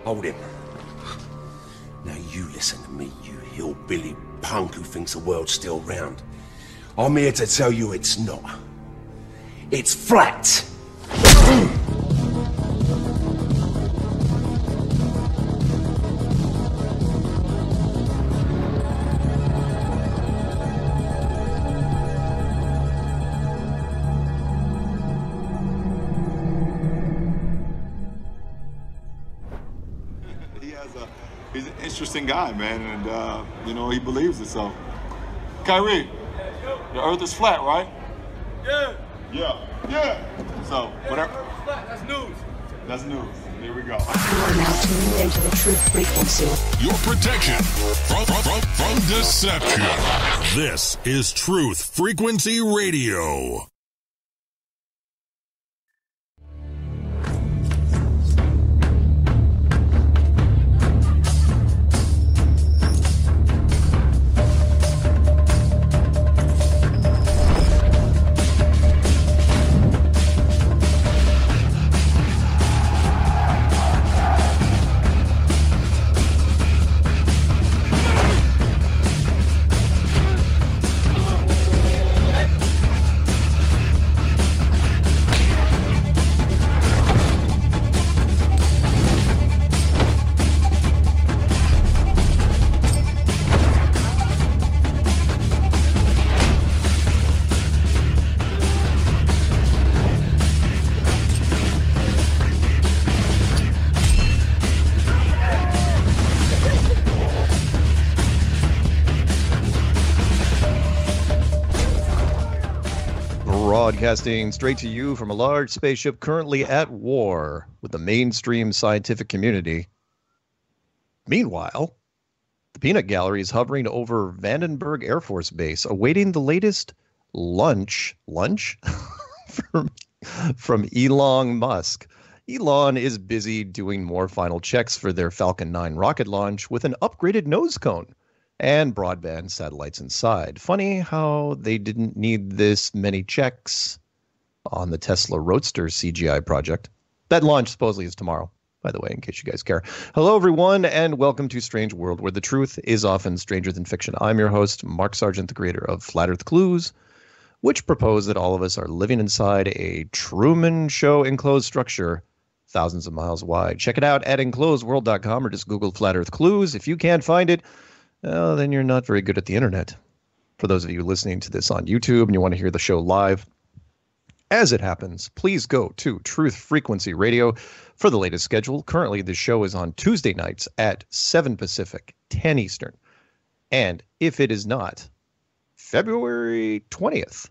Hold him. Now you listen to me, you hillbilly punk who thinks the world's still round. I'm here to tell you it's not. It's flat! He's an interesting guy, man, and, you know, he believes it, so. Kyrie, the earth is flat, right? Yeah. Yeah. So, whatever. Flat. That's news. That's news. Here we go. You are now tuned into the truth frequency. Your protection from deception. This is Truth Frequency Radio. Broadcasting straight to you from a large spaceship currently at war with the mainstream scientific community. Meanwhile, the Peanut Gallery is hovering over Vandenberg Air Force Base, awaiting the latest lunch from Elon Musk. Elon is busy doing more final checks for their Falcon 9 rocket launch with an upgraded nose cone and broadband satellites inside. Funny how they didn't need this many checks on the Tesla Roadster CGI project. That launch supposedly is tomorrow, by the way, in case you guys care. Hello, everyone, and welcome to Strange World, where the truth is often stranger than fiction. I'm your host, Mark Sargent, the creator of Flat Earth Clues, which propose that all of us are living inside a Truman Show enclosed structure thousands of miles wide. Check it out at enclosedworld.com or just Google Flat Earth Clues. If you can't find it, well, then you're not very good at the internet. For those of you listening to this on YouTube and you want to hear the show live, as it happens, please go to Truth Frequency Radio for the latest schedule. Currently, the show is on Tuesday nights at 7 Pacific, 10 Eastern. And if it is not February 20th,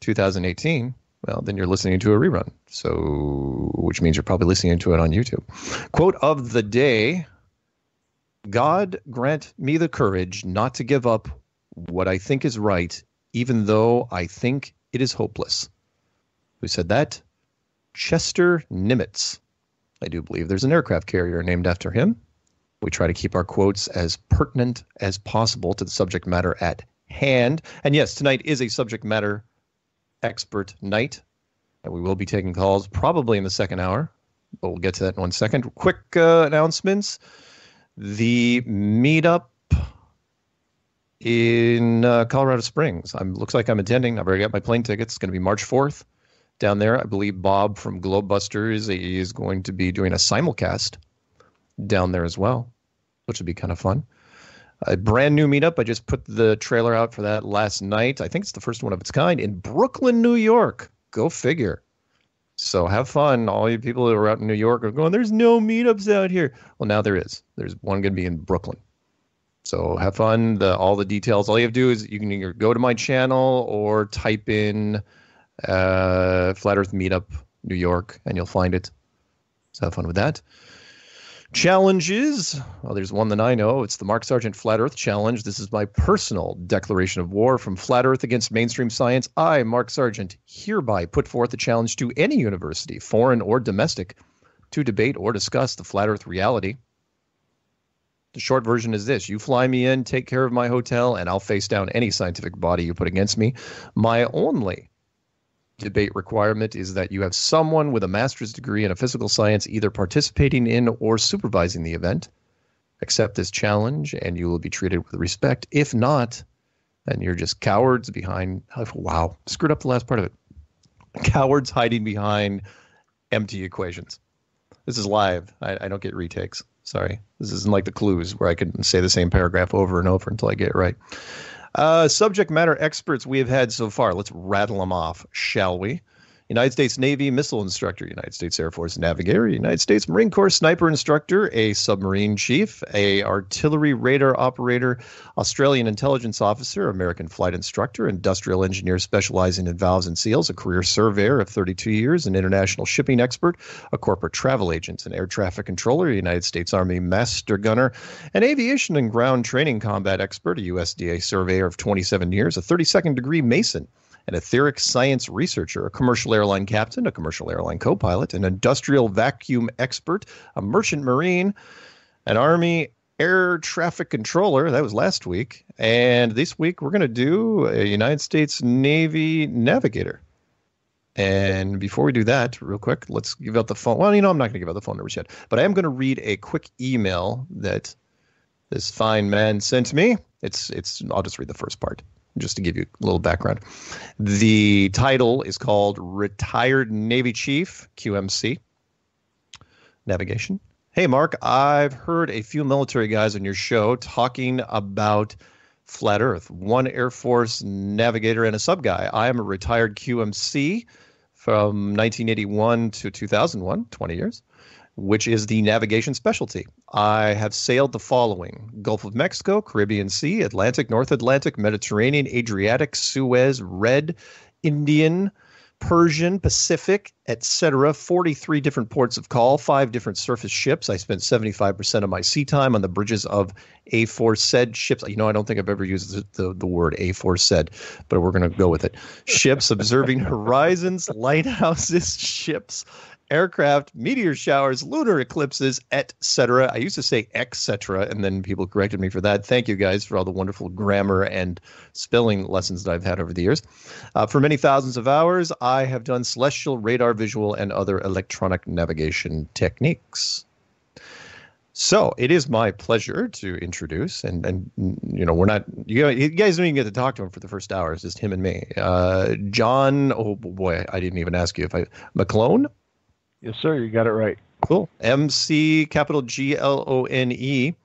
2018, well, then you're listening to a rerun. So, which means you're probably listening to it on YouTube. Quote of the day: God grant me the courage not to give up what I think is right, even though I think it is hopeless. Who said that? Chester Nimitz. I do believe there's an aircraft carrier named after him. We try to keep our quotes as pertinent as possible to the subject matter at hand. And yes, tonight is a subject matter expert night, and we will be taking calls probably in the second hour, but we'll get to that in 1 second. Quick announcements. The meetup in Colorado Springs. Looks like I'm attending. I've already got my plane tickets. It's going to be March 4th down there. I believe Bob from Globebusters is going to be doing a simulcast down there as well, which would be kind of fun. A brand new meetup. I just put the trailer out for that last night. I think it's the first one of its kind in Brooklyn, New York. Go figure. So have fun. All you people who are out in New York are going, there's no meetups out here. Well, now there is. There's one going to be in Brooklyn. So have fun. All the details. All you have to do is you can either go to my channel or type in Flat Earth Meetup New York, and you'll find it. So have fun with that. Challenges. Well, there's one that I know. It's the Mark Sargent Flat Earth Challenge. This is my personal declaration of war from Flat Earth against mainstream science. I, Mark Sargent, hereby put forth a challenge to any university, foreign or domestic, to debate or discuss the Flat Earth reality. The short version is this: you fly me in, take care of my hotel, and I'll face down any scientific body you put against me. My only debate requirement is that you have someone with a master's degree in a physical science either participating in or supervising the event. Accept this challenge and you will be treated with respect. If not, then you're just cowards behind... Wow, screwed up the last part of it. Cowards hiding behind empty equations. This is live. I don't get retakes. Sorry. This isn't like the Clues where I can say the same paragraph over and over until I get it right. Subject matter experts we have had so far. Let's rattle them off, shall we? United States Navy missile instructor, United States Air Force navigator, United States Marine Corps sniper instructor, a submarine chief, a artillery radar operator, Australian intelligence officer, American flight instructor, industrial engineer specializing in valves and seals, a career surveyor of 32 years, an international shipping expert, a corporate travel agent, an air traffic controller, a United States Army master gunner, an aviation and ground training combat expert, a USDA surveyor of 27 years, a 32nd degree Mason, an etheric science researcher, a commercial airline captain, a commercial airline co-pilot, an industrial vacuum expert, a merchant marine, an Army air traffic controller. That was last week. And this week we're going to do a United States Navy navigator. And before we do that, real quick, let's give out the phone. Well, I'm not going to give out the phone numbers yet, but I am going to read a quick email that this fine man sent me. I'll just read the first part, just to give you a little background. The title is called Retired Navy Chief, QMC, Navigation. Hey, Mark, I've heard a few military guys on your show talking about flat Earth. One Air Force navigator and a sub guy. I am a retired QMC from 1981 to 2001, 20 years, which is the navigation specialty. I have sailed the following: Gulf of Mexico, Caribbean Sea, Atlantic, North Atlantic, Mediterranean, Adriatic, Suez, Red, Indian, Persian, Pacific, etc. 43 different ports of call, 5 different surface ships. I spent 75% of my sea time on the bridges of aforesaid ships. I don't think I've ever used the word aforesaid, but we're going to go with it. Ships observing horizons, lighthouses, ships, aircraft, meteor showers, lunar eclipses, etc. I used to say etc., and then people corrected me for that. Thank you guys for all the wonderful grammar and spelling lessons that I've had over the years. For many thousands of hours, I have done celestial, radar, visual, and other electronic navigation techniques. So it is my pleasure to introduce, and we're not, you guys don't even get to talk to him for the first hour. It's just him and me. John, oh boy, I didn't even ask you McClone? Yes, sir. You got it right. Cool. MC capital GLONE.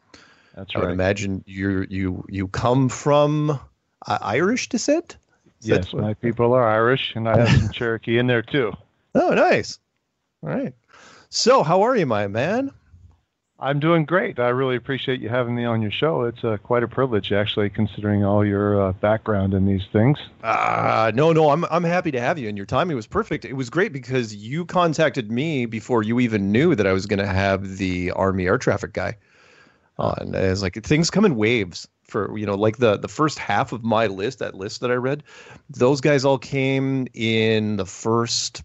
That's I right. would imagine you come from Irish descent? Yes, my people are Irish, and I have some Cherokee in there too. Oh, nice. All right. So, how are you, my man? I'm doing great. I really appreciate you having me on your show. It's quite a privilege, actually, considering all your background in these things. No, I'm happy to have you, and your timing was perfect. It was great because you contacted me before you even knew that I was going to have the Army air traffic guy on. It's like things come in waves. For like the first half of my list, that list that I read, those guys all came in the first,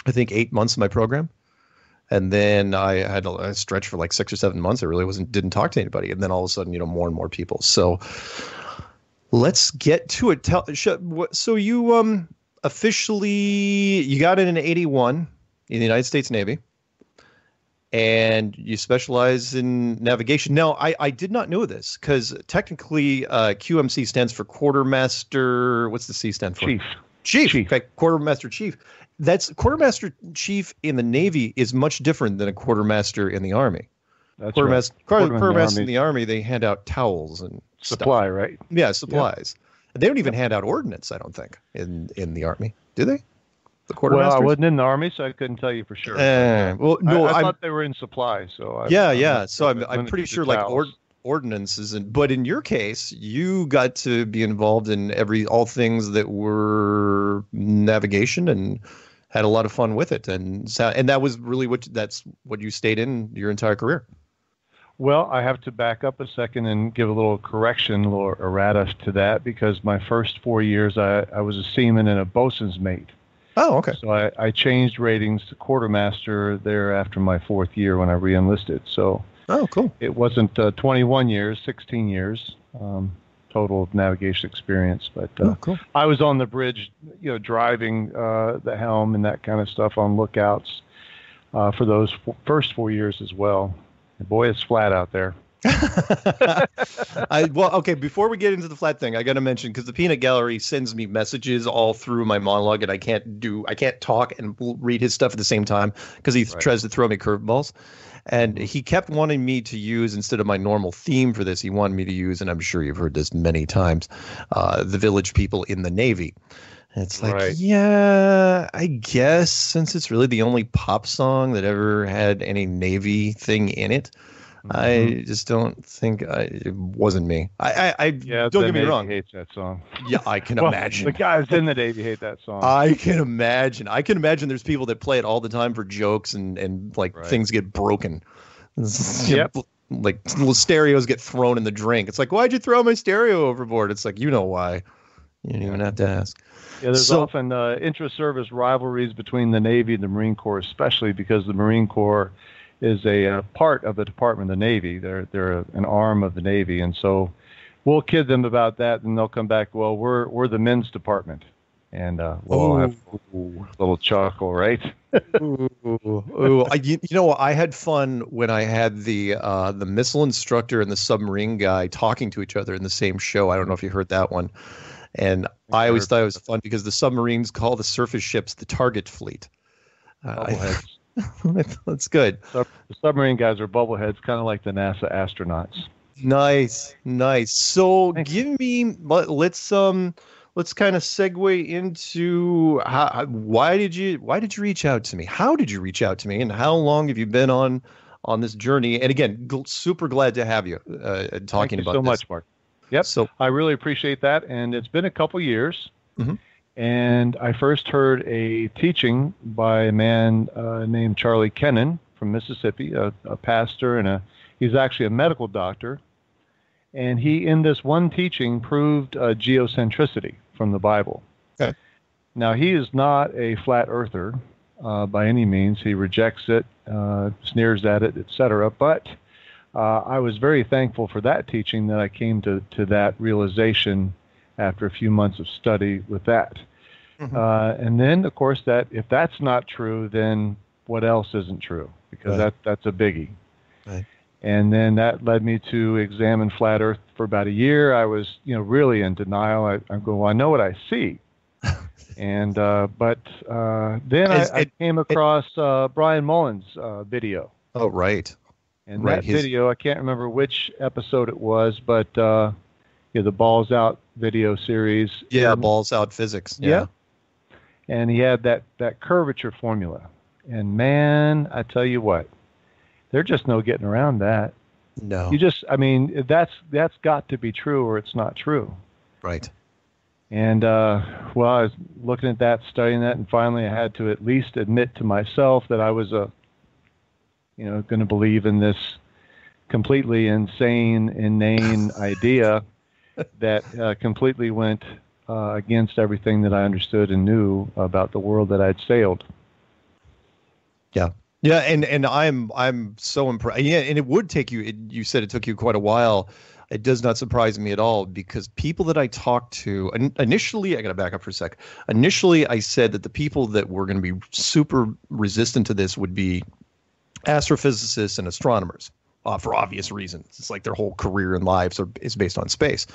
I think, 8 months of my program. And then I had a stretch for like 6 or 7 months. I really didn't talk to anybody. And then all of a sudden, more and more people. So let's get to it. So you officially, you got it in 81 in the United States Navy. And you specialize in navigation. Now, I did not know this because technically QMC stands for Quartermaster. What's the C stand for? Chief. Okay, Quartermaster Chief. That's Quartermaster Chief in the Navy is much different than a Quartermaster in the Army. That's Quartermaster in the Army, they hand out towels and supply, stuff. right? Yeah, supplies. Yeah. They don't even hand out ordnance, I don't think, in the Army. Do they? The Quartermasters? Well, I wasn't in the Army, so I couldn't tell you for sure. I thought they were in supply. So I'm pretty sure like ordnance isn't. But in your case, you got to be involved in all things that were navigation and had a lot of fun with it, and that was really that's what you stayed in your entire career. Well, I have to back up a second and give a little correction, a little errata to that, because my first 4 years I was a seaman and a boatswain's mate. Oh, okay. So I changed ratings to quartermaster there after my 4th year when I re-enlisted. So oh, cool. It wasn't 21 years, 16 years. total navigation experience. But cool. I was on the bridge, driving the helm and that kind of stuff on lookouts for those first 4 years as well. And boy, it's flat out there. Okay, before we get into the flat thing, I got to mention, because the Peanut Gallery sends me messages all through my monologue, and I can't talk and read his stuff at the same time because he tries to throw me curveballs. And he kept wanting me to use, instead of my normal theme for this, he wanted me to use, and I'm sure you've heard this many times, the village people in the Navy. And it's like, yeah, I guess, since it's really the only pop song that ever had any Navy thing in it. I just don't think it wasn't me. I don't get me wrong. Hates that song. Yeah, I can imagine. The guys in the Navy hate that song. I can imagine. There's people that play it all the time for jokes and things get broken. Yep. Like little stereos get thrown in the drink. It's like, why'd you throw my stereo overboard? It's like, you know why. You don't even have to ask. Yeah, there's often intra-service rivalries between the Navy and the Marine Corps, especially because the Marine Corps is a part of the Department of the Navy. They're an arm of the Navy, and so we'll kid them about that, and they'll come back, well, we're the men's department, and we'll have a little chuckle, right? I had fun when I had the missile instructor and the submarine guy talking to each other in the same show. I don't know if you heard that one, and I always thought it was fun because the submarines call the surface ships the target fleet. That's good. The submarine guys are bubbleheads, kind of like the NASA astronauts. Nice. So let's kind of segue into why did you reach out to me? How did you reach out to me, and how long have you been on this journey? And again, super glad to have you talking about this. Thank you so much, Mark. Yep. So I really appreciate that, and it's been a couple years. Mm-hmm. And I first heard a teaching by a man named Charlie Kennan from Mississippi, a pastor, and he's actually a medical doctor. And he, in this one teaching, proved geocentricity from the Bible. Okay. Now, he is not a flat earther by any means. He rejects it, sneers at it, etc. But I was very thankful for that teaching, that I came to that realization after a few months of study with that. Mm-hmm. And then, of course, that if that's not true, then what else isn't true? Because that's a biggie. Right. And then that led me to examine flat Earth for about a year. I was, really in denial. I'm going, well, I know what I see. And but then I came across Brian Mullen's video. Oh, right. And that video, I can't remember which episode it was, but the Balls Out video series. Yeah, Balls Out Physics. Yeah. And he had that curvature formula. And man, I tell you what, there's just no getting around that. No. That's got to be true or it's not true. Right. And, I was looking at that, studying that, and finally I had to at least admit to myself that I was going to believe in this completely inane idea that completely went against everything that I understood and knew about the world that I'd sailed. Yeah. Yeah, and I'm so impressed. Yeah, and it would take you. You said it took you quite a while. It does not surprise me at all, because people that I talked to initially, I got to back up for a sec. Initially, I said that the people that were going to be super resistant to this would be astrophysicists and astronomers, for obvious reasons. It's like their whole career and lives is based on space.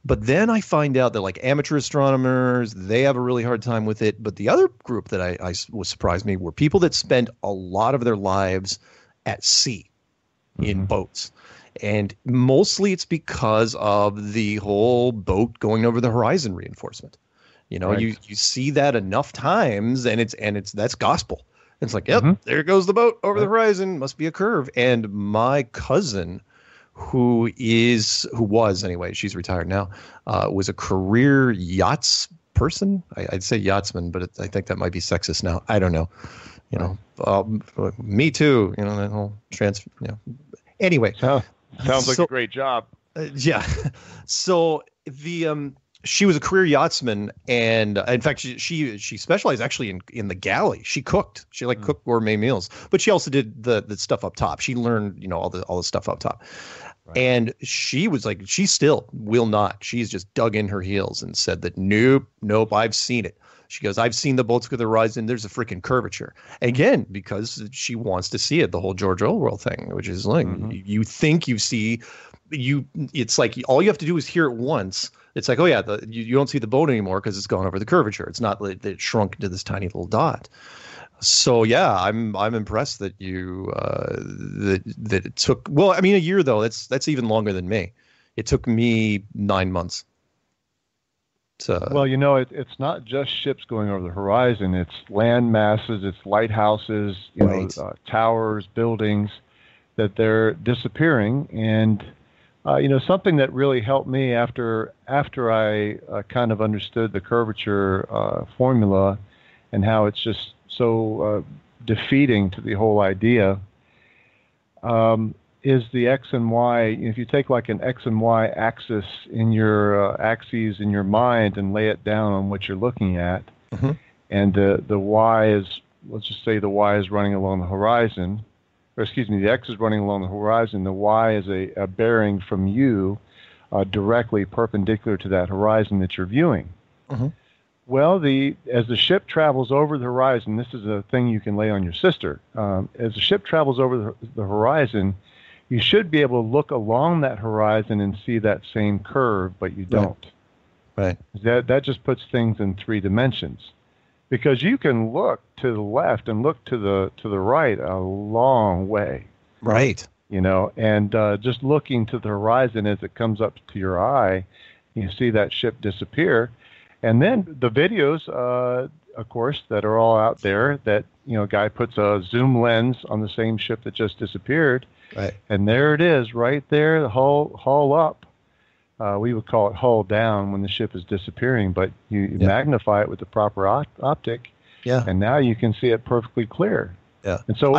But then I find out that like amateur astronomers, they have a really hard time with it. But the other group that I was surprised me were people that spend a lot of their lives at sea in boats. And mostly it's because of the whole boat going over the horizon reinforcement. Right. You see that enough times, and that's gospel. It's like, yep, there goes the boat over the horizon. Must be a curve. And my cousin, who was anyway, she's retired now, was a career yachts person. I'd say yachtsman, but I think that might be sexist now. I don't know. Me too. That whole transfer. Anyway, sounds like a great job. Yeah. So the she was a career yachtsman, and in fact, she specialized actually in the galley. She cooked. She cooked gourmet meals, but she also did the stuff up top. She learned, all the stuff up top. Right. And she was like, she still will not. She's just dug in her heels and said that nope, I've seen it. She goes, I've seen the boats go the horizon. There's a freaking curvature. Again, because she wants to see it. The whole George Orwell thing, which is like, you think you see, it's like all you have to do is hear it once. It's like, oh yeah, you don't see the boat anymore because it's gone over the curvature. It's not that it shrunk into this tiny little dot. So yeah, I'm impressed that you that it took. Well, I mean, a year though. That's even longer than me. It took me 9 months. Well, it's not just ships going over the horizon. It's land masses, it's lighthouses, towers, buildings that they're disappearing. And something that really helped me after I kind of understood the curvature formula and how it's just so defeating to the whole idea is the X and Y. If you take like an X and Y axis in your axes in your mind and lay it down on what you're looking at, and the Y is, let's just say the Y is running along the horizon, or excuse me, the X is running along the horizon, the Y is a bearing from you directly perpendicular to that horizon that you're viewing. Well, as the ship travels over the horizon, this is a thing you can lay on your sister. As the ship travels over the horizon, you should be able to look along that horizon and see that same curve, but you don't. Right. That just puts things in 3 dimensions. Because you can look to the left and look to the right a long way. Right. And just looking to the horizon as it comes up to your eye, you see that ship disappear. And then the videos, of course, that are all out there that, a guy puts a zoom lens on the same ship that just disappeared. Right. And there it is right there, the hull up. We would call it hull down when the ship is disappearing, but you magnify it with the proper optic. Yeah. And now you can see it perfectly clear. Yeah. And so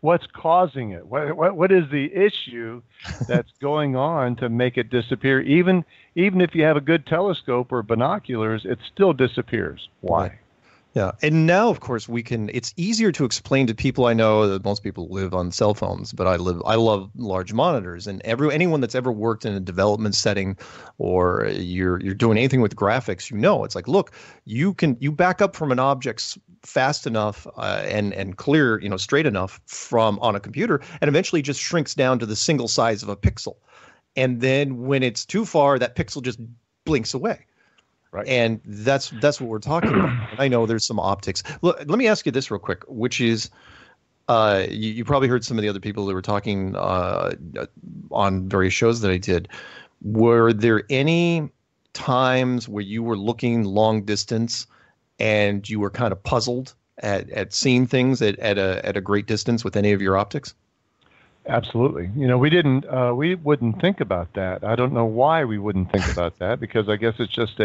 what's causing it? What is the issue that's going on to make it disappear? Even if you have a good telescope or binoculars, it still disappears. Why? Yeah. And now, of course, it's easier to explain to people. I know that most people live on cell phones, but I love large monitors, and anyone that's ever worked in a development setting or you're doing anything with graphics, it's like, look, you back up from an object fast enough and clear, straight enough from on a computer, and eventually just shrinks down to the single size of a pixel. And then when it's too far, that pixel just blinks away. Right. And that's what we're talking about. I know there's some optics. Look, let me ask you this real quick, which is, you probably heard some of the other people that were talking on various shows that I did. Were there any times where you were looking long distance and you were kind of puzzled at seeing things at a great distance with any of your optics? Absolutely. We wouldn't think about that. I don't know why we wouldn't think about that, because I guess it's just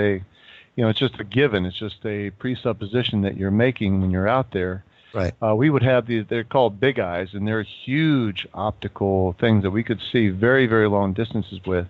it's just a given. It's just a presupposition that you're making when you're out there. Right. We would have they're called big eyes, and they're huge optical things that we could see very, very long distances with.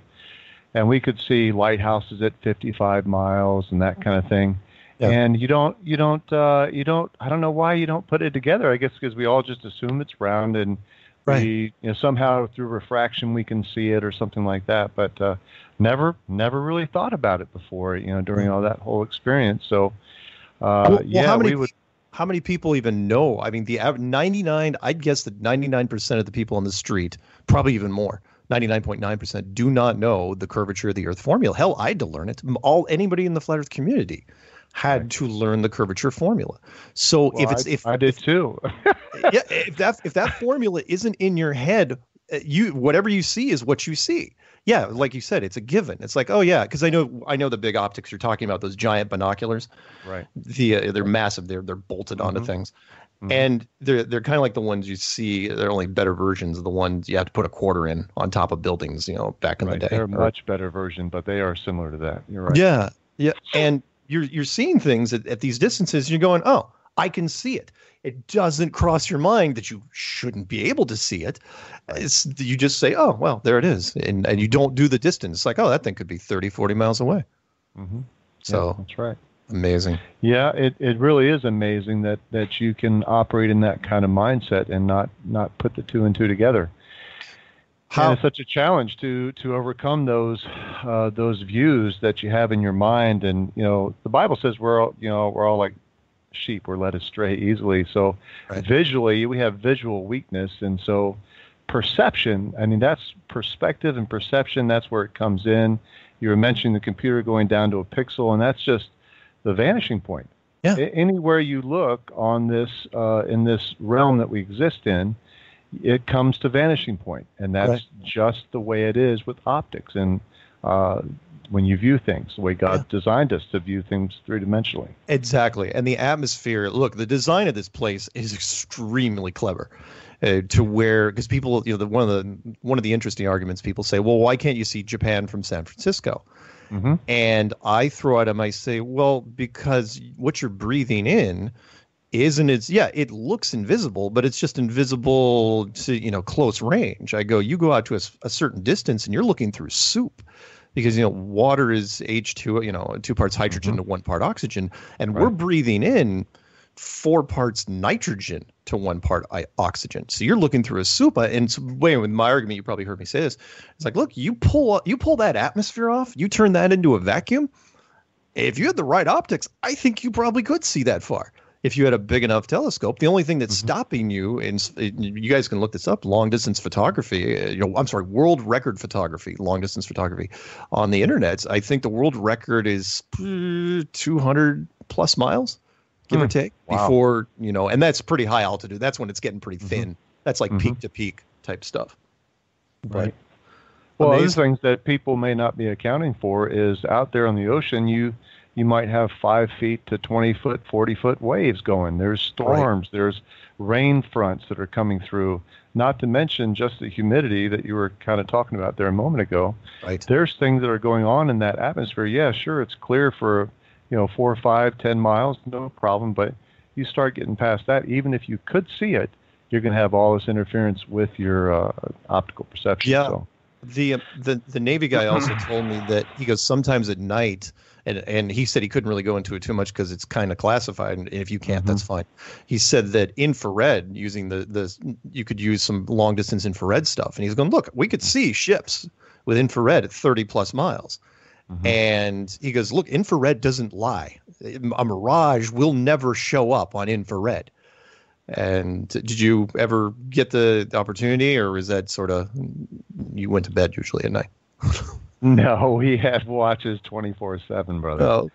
And we could see lighthouses at 55 miles and that kind of thing. Yeah. And I don't know why you don't put it together. I guess because we all just assume it's round, and right. Somehow through refraction we can see it or something like that, but never really thought about it before, during all that whole experience. So, how many people even know? I mean, I'd guess that 99% of the people on the street, probably even more, 99.9% do not know the curvature of the Earth formula. Hell, I had to learn it. Anybody in the flat Earth community had to learn the curvature formula. So I did too. Yeah, if that formula isn't in your head, whatever you see is what you see. Yeah, like you said, it's a given. It's like, oh yeah, because I know the big optics you're talking about, those giant binoculars. Right. They're massive. They're bolted onto things, and they're kind of like the ones you see. They're only better versions of the ones you have to put a quarter in on top of buildings. Back in the day. They're a much better version, but they are similar to that. You're right. Yeah, yeah, and you're seeing things at these distances. And you're going, oh, I can see it. It doesn't cross your mind that you shouldn't be able to see it. You just say, oh, well, there it is. And you don't do the distance. It's like, oh, that thing could be 30, 40 miles away. Mm-hmm. So that's right. Amazing. Yeah, it really is amazing that you can operate in that kind of mindset and not put the two and two together. And it's such a challenge to overcome those views that you have in your mind. And the Bible says we're all like sheep. We're led astray easily. So visually, we have visual weakness, and so perception. I mean, that's perspective and perception. That's where it comes in. You were mentioning the computer going down to a pixel, and that's just the vanishing point. Yeah. Anywhere you look on this in this realm that we exist in, it comes to vanishing point, and that's just the way it is with optics. And when you view things, the way God designed us to view things three-dimensionally. Exactly. And the atmosphere, look, the design of this place is extremely clever. To where, because people, one of the interesting arguments people say, well, why can't you see Japan from San Francisco? Mm-hmm. And I throw at them, I say, well, because what you're breathing in it looks invisible, but it's just invisible to, close range. I go, you go out to a certain distance and you're looking through soup, because, water is H2, 2 parts hydrogen to 1 part oxygen. And we're breathing in 4 parts nitrogen to 1 part oxygen. So you're looking through a soup. And so, with my argument, you probably heard me say this. It's like, look, you pull that atmosphere off, you turn that into a vacuum. If you had the right optics, I think you probably could see that far. If you had a big enough telescope. The only thing that's stopping you, and you guys can look this up, long distance photography, world record photography, long distance photography on the internet. I think the world record is 200 plus miles, give or take, before, and that's pretty high altitude. That's when it's getting pretty thin. That's like peak to peak type stuff. Right. Well, other things that people may not be accounting for is out there on the ocean, you might have 5 feet to 20 foot, 40 foot waves going. There's storms. There's rain fronts that are coming through, not to mention just the humidity that you were kind of talking about there a moment ago. Right. There's things that are going on in that atmosphere. Yeah, sure, it's clear for 4, 5, 10 miles, no problem. But you start getting past that, even if you could see it, you're going to have all this interference with your optical perception. Yeah. So. The Navy guy also told me that he goes sometimes at night, and he said he couldn't really go into it too much because it's kind of classified, and if you can't, that's fine. He said that infrared, using you could use some long distance infrared stuff, and he's going, look, we could see ships with infrared at 30 plus miles. And he goes, look, infrared doesn't lie. A mirage will never show up on infrared. And did you ever get the opportunity, or is that sort of, you went to bed usually at night? No, we had watches 24/7, brother. Oh,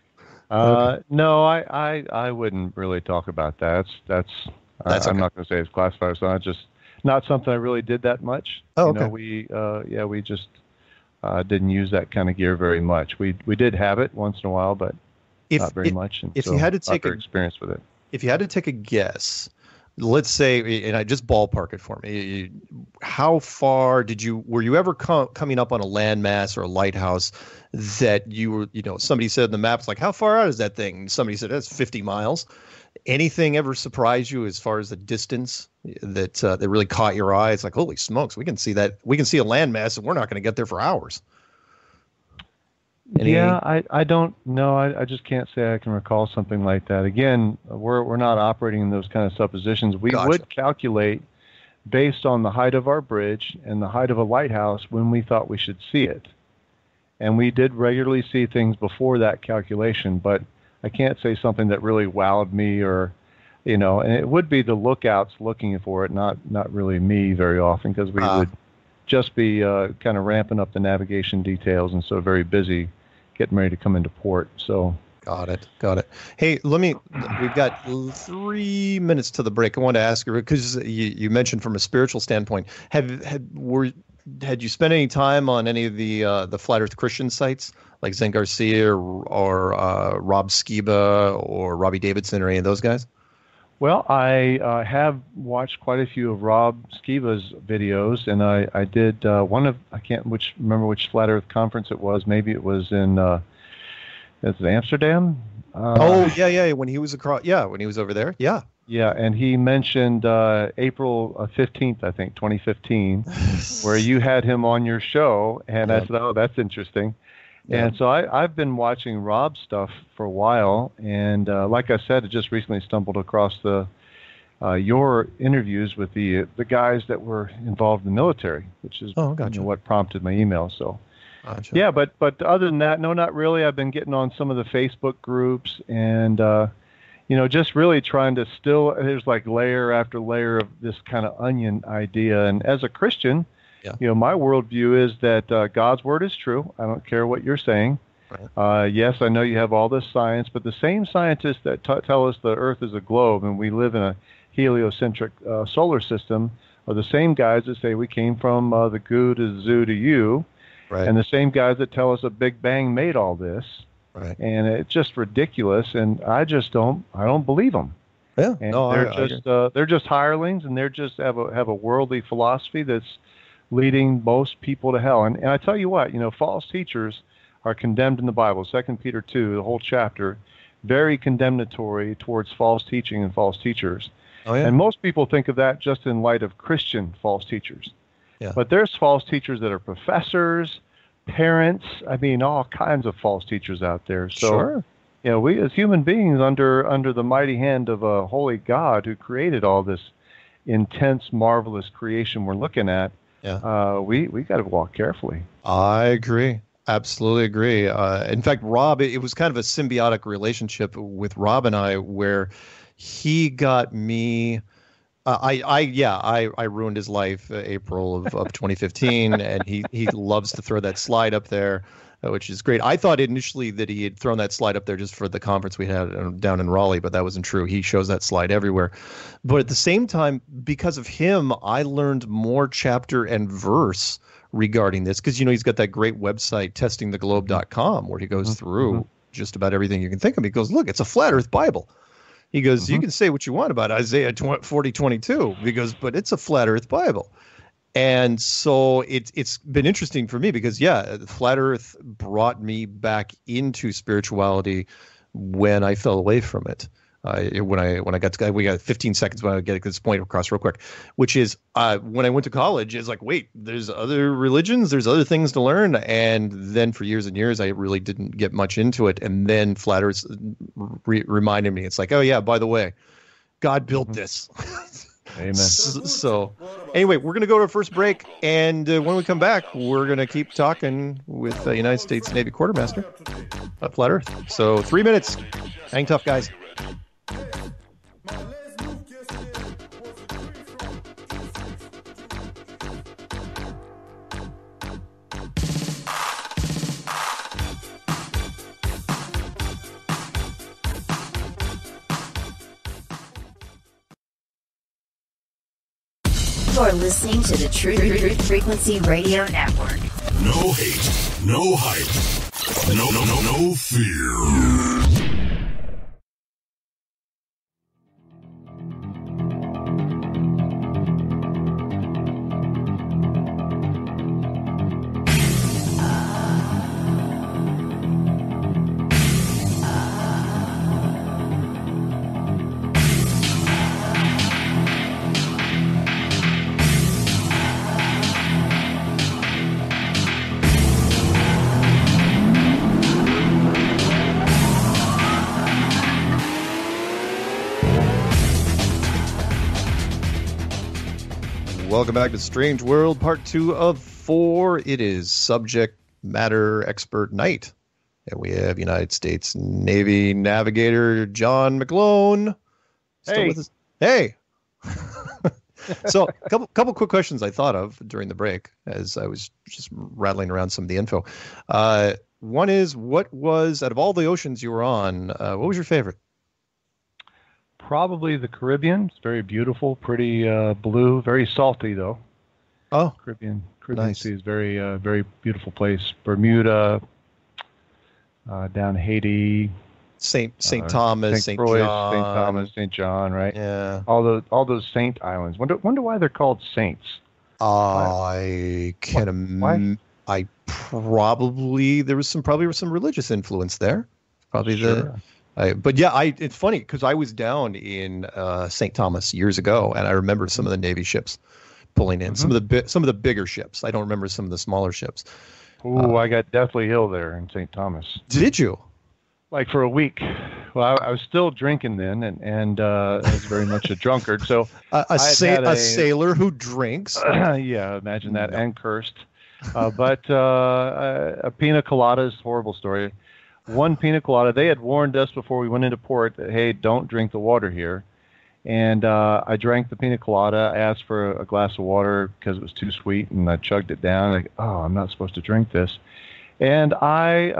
okay. No, I wouldn't really talk about that. I'm not going to say it's classified. So it's just not something I really did that much. Oh, okay. We just didn't use that kind of gear very much. We did have it once in a while, but not very much. And if you had to take experience with it, if you had to take a guess, let's say, and I just ballpark it for me, how far were you ever coming up on a landmass or a lighthouse that you were, somebody said in the map, it's like, how far out is that thing? And somebody said, that's 50 miles. Anything ever surprise you as far as the distance that really caught your eye? It's like, holy smokes, we can see that. We can see a landmass and we're not going to get there for hours. I don't know. I just can't say I can recall something like that. Again, we're not operating in those kind of suppositions. We would calculate based on the height of our bridge and the height of a lighthouse when we thought we should see it. And we did regularly see things before that calculation, but I can't say something that really wowed me or, and it would be the lookouts looking for it, not really me very often, because we would just be kind of ramping up the navigation details and so very busy getting ready to come into port. So got it. Hey, we've got 3 minutes to the break. I want to ask you, because you mentioned from a spiritual standpoint, had you spent any time on any of the Flat Earth Christian sites like Zen Garcia or Rob Skiba or Robbie Davidson or any of those guys? Well, I have watched quite a few of Rob Skiba's videos, and I did one of, I can't remember which Flat Earth conference it was. Maybe it was in Amsterdam. When he was when he was over there. Yeah, and he mentioned April 15th, I think, 2015, where you had him on your show, and I said, oh, that's interesting. Yeah. And so I've been watching Rob's stuff for a while, and like I said, I just recently stumbled across your interviews with the guys that were involved in the military, which is what prompted my email. So, yeah, but other than that, no, not really. I've been getting on some of the Facebook groups and, just really trying to there's like layer after layer of this kind of onion idea. And as a Christian, my worldview is that God's word is true. I don't care what you're saying. Right. Yes, I know you have all this science, but the same scientists that tell us the Earth is a globe and we live in a heliocentric solar system are the same guys that say we came from the goo to the zoo to you, right. And the same guys that tell us a Big Bang made all this, right. And it's just ridiculous, and I don't believe them. Yeah, and they're just hirelings, and they're just have a worldly philosophy that's leading most people to hell. And I tell you what, false teachers are condemned in the Bible. 2 Peter 2, the whole chapter, very condemnatory towards false teaching and false teachers. Oh, yeah. And most people think of that just in light of Christian false teachers. Yeah. But there's false teachers that are professors, parents, all kinds of false teachers out there. So, sure. We as human beings under the mighty hand of a holy God who created all this intense, marvelous creation we're looking at, we got to walk carefully. I agree. Absolutely agree. In fact, Rob, it was kind of a symbiotic relationship with Rob and I where he got me. I ruined his life April of 2015, and he loves to throw that slide up there, which is great. I thought initially that he had thrown that slide up there just for the conference we had down in Raleigh, but that wasn't true. He shows that slide everywhere. But at the same time, because of him, I learned more chapter and verse regarding this because, he's got that great website, testingtheglobe.com, where he goes through just about everything you can think of. He goes, look, it's a flat earth Bible. He goes, you can say what you want about Isaiah 40:22. He goes, but it's a flat earth Bible. And so it's been interesting for me because, flat earth brought me back into spirituality when I fell away from it. When I got to, we got 15 seconds when I get this point across real quick, which is when I went to college, it's like, wait, there's other religions, there's other things to learn. And then for years and years, I really didn't get much into it. And then flat earth reminded me, it's like, oh yeah, by the way, God built this. Amen. So anyway, we're going to go to our first break. And when we come back, we're going to keep talking with the United States Navy Quartermaster of Flat Earth. So 3 minutes. Hang tough, guys. You're listening to the Truth Frequency Radio Network. No hate, no hype, no fear. Welcome back to Strange World, Part 2 of 4. It is Subject Matter Expert Night. And we have United States Navy Navigator John McClone. Still with us. Hey! So, a couple quick questions I thought of during the break as I was just rattling around some of the info. One is, what was, out of all the oceans you were on, what was your favorite? Probably the Caribbean. It's very beautiful, pretty blue, very salty though. Oh, Caribbean nice. Sea is very beautiful place. Bermuda, down Haiti, Saint Thomas, St. John, St. John, right? Yeah. All those Saint Islands. Wonder why they're called saints. I can't imagine. I probably there was some religious influence there. Probably sure. It's funny because I was down in St. Thomas years ago, and I remember some of the Navy ships pulling in, some of the bigger ships. I don't remember some of the smaller ships. Ooh, I got Deathly Hill there in St. Thomas. Did you? Like for a week. Well, I was still drinking then, and I was very much a drunkard. So a sailor who drinks. Yeah, imagine that, and cursed. But a pina colada is a horrible story. One pina colada. They had warned us before we went into port that, hey, don't drink the water here. And I drank the pina colada. I asked for a glass of water because it was too sweet, and I chugged it down. Like, oh, I'm not supposed to drink this. And I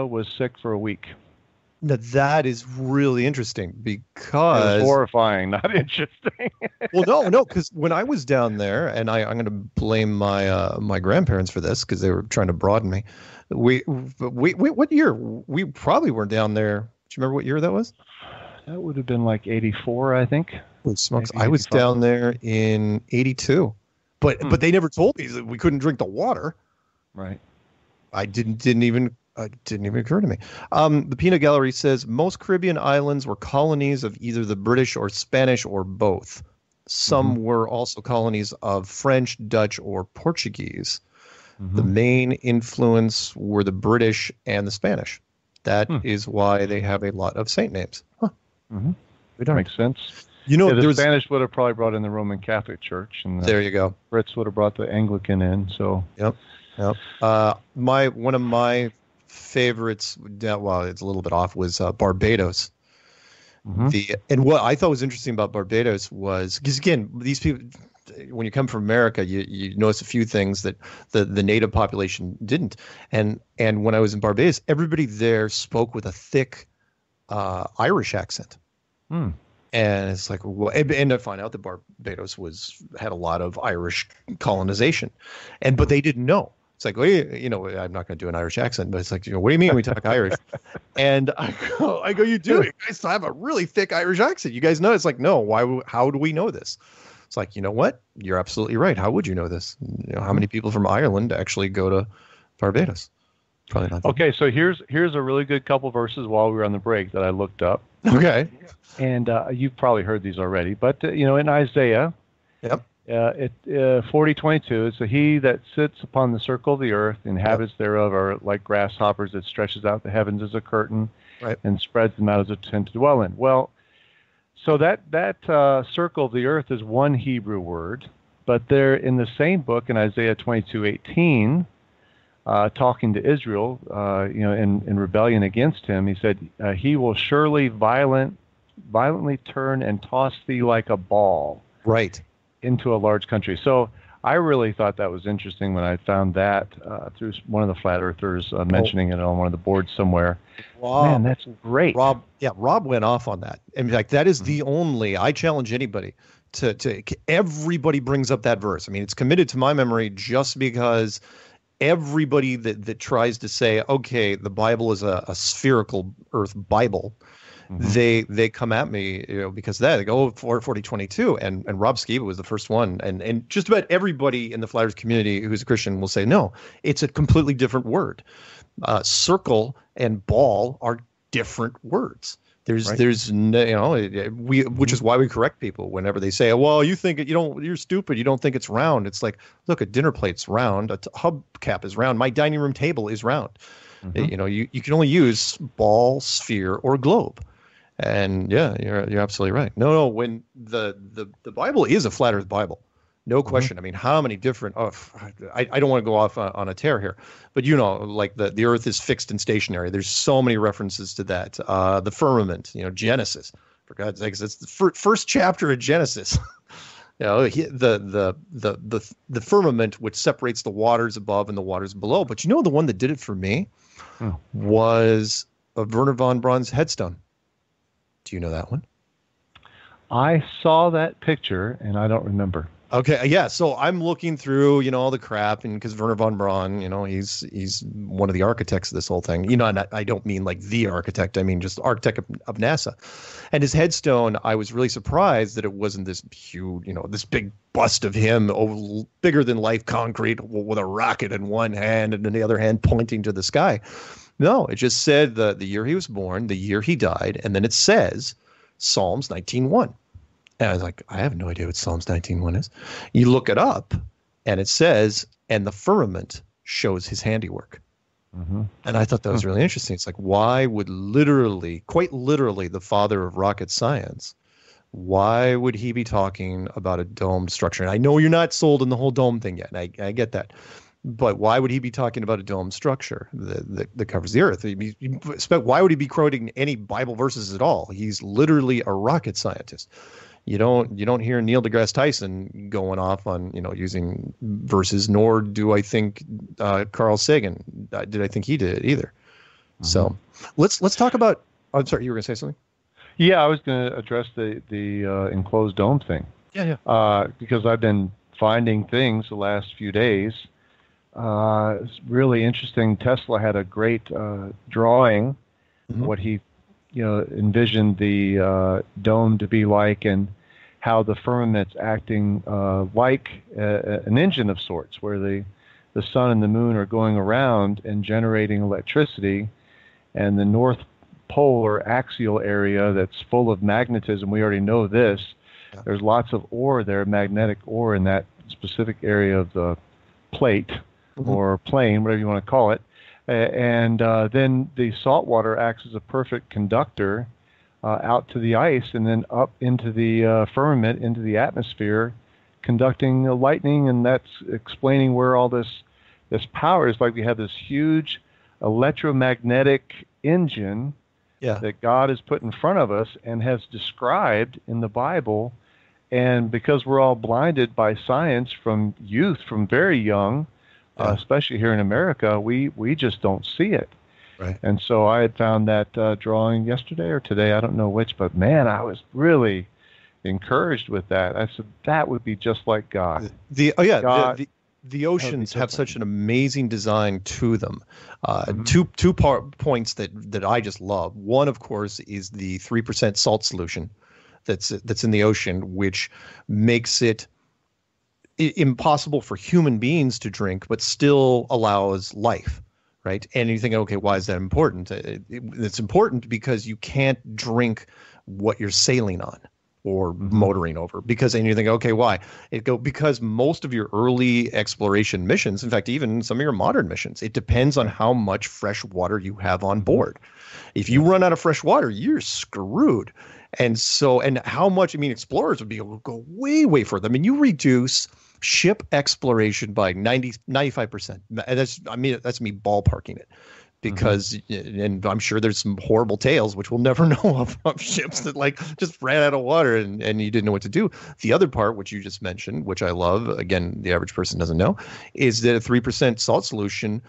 was sick for a week. Now, that is really interesting because... It was horrifying, not interesting. Well, no, because when I was down there, and I'm going to blame my grandparents for this because they were trying to broaden me. What year? We probably weren't down there. Do you remember what year that was? That would have been like 84, I think. Holy smokes. I was down there in 82. But they never told me that we couldn't drink the water. Right. It didn't even occur to me. The Peanut Gallery says most Caribbean islands were colonies of either the British or Spanish or both. Some were also colonies of French, Dutch, or Portuguese. The main influence were the British and the Spanish. That is why they have a lot of saint names. Huh. Makes sense. You know, the Spanish would have probably brought in the Roman Catholic Church, and there you go. Brits would have brought the Anglican in. So yep. One of my favorites, well, it's a little bit off, was Barbados. And what I thought was interesting about Barbados was because, again, these people, when you come from America, you notice a few things that the native population didn't. And when I was in Barbados, everybody there spoke with a thick Irish accent. And it's like, well, and I find out that Barbados had a lot of Irish colonization, but they didn't know. It's like, well, I'm not going to do an Irish accent, but it's like, what do you mean we talk Irish? And I go, you do. You guys have a really thick Irish accent. You guys know. It's like, no, why? How do we know this? It's like, you know what? You're absolutely right. How would you know this? How many people from Ireland actually go to Barbados? Probably not. Okay, so here's a really good couple verses while we were on the break that I looked up. Okay. And you've probably heard these already, but in Isaiah, yep. 40:22, it's he that sits upon the circle of the earth, inhabits thereof are like grasshoppers, that stretches out the heavens as a curtain, and spreads them out as a tent to dwell in. Well, so that circle of the earth is one Hebrew word, but there in the same book in Isaiah 22:18, talking to Israel, in rebellion against him, he said, he will surely violently turn and toss thee like a ball into a large country. So I really thought that was interesting when I found that through one of the flat earthers mentioning it on one of the boards somewhere. Man, that's great. Rob went off on that. In fact, that is the only, I challenge anybody to everybody brings up that verse. I mean, it's committed to my memory just because everybody that tries to say, okay, the Bible is a spherical earth Bible, they come at me, because of that. They go, 40:22, and Rob Skiba was the first one, and just about everybody in the Flat Earth community who's a Christian will say, no, it's a completely different word. Circle and ball are different words. There's no, which is why we correct people whenever they say, well, you're stupid, you don't think it's round. It's like, look, a dinner plate's round, a hubcap is round, my dining room table is round. You can only use ball, sphere, or globe. And yeah, you're absolutely right. No, when the Bible is a flat earth Bible, no question. I mean, how many different, I don't want to go off on a tear here, but like the earth is fixed and stationary. There's so many references to that. The firmament, Genesis, for God's sakes, it's the first chapter of Genesis. The firmament which separates the waters above and the waters below. But the one that did it for me was a Werner von Braun's headstone. Do you know that one? I saw that picture and I don't remember. Okay, yeah. So I'm looking through, all the crap, and because Werner von Braun, he's one of the architects of this whole thing. And I don't mean like the architect. I mean just architect of NASA. And his headstone, I was really surprised that it wasn't this huge, this big bust of him, bigger than life concrete, with a rocket in one hand and in the other hand pointing to the sky. No, it just said the year he was born, the year he died, and then it says Psalms 19:1. And I was like, I have no idea what Psalms 19:1 is. You look it up, and it says, and the firmament shows his handiwork. Mm-hmm. And I thought that was really interesting. It's like, why would quite literally, the father of rocket science, why would he be talking about a domed structure? And I know you're not sold on the whole dome thing yet, and I get that. But why would he be talking about a domed structure that covers the Earth? Why would he be quoting any Bible verses at all? He's literally a rocket scientist. You don't hear Neil deGrasse Tyson going off on using verses, nor do I think Carl Sagan did. I think he did it either. Mm-hmm. So let's talk about. I'm sorry, you were going to say something? Yeah, I was going to address the enclosed dome thing. Yeah. Because I've been finding things the last few days. It's really interesting. Tesla had a great drawing, what he envisioned the dome to be like, and how the firmament's acting like an engine of sorts, where the sun and the moon are going around and generating electricity, and the North Pole or axial area that's full of magnetism. We already know this. Yeah. There's lots of ore there, magnetic ore, in that specific area of the plate or plane, whatever you want to call it. And then the salt water acts as a perfect conductor out to the ice and then up into the firmament, into the atmosphere, conducting lightning, and that's explaining where all this power is. Like we have this huge electromagnetic engine that God has put in front of us and has described in the Bible. And because we're all blinded by science from youth, from very young, especially here in America, we just don't see it. Right. And so I had found that drawing yesterday or today, I don't know which, but man, I was really encouraged with that. I said, that would be just like God. The oceans have such an amazing design to them. Two points that I just love. One, of course, is the 3% salt solution that's in the ocean, which makes it impossible for human beings to drink, but still allows life, right? And you think, okay, why is that important? It's important because you can't drink what you're sailing on or motoring over, and you think, okay, why? Because most of your early exploration missions, in fact, even some of your modern missions, it depends on how much fresh water you have on board. If you run out of fresh water, you're screwed. And how much, explorers would be able to go way, way further. You reduce ship exploration by 95%. That's me ballparking it, because, and I'm sure there's some horrible tales, which we'll never know of ships that just ran out of water and you didn't know what to do. The other part, which you just mentioned, which I love, again, the average person doesn't know, is that a 3% salt solution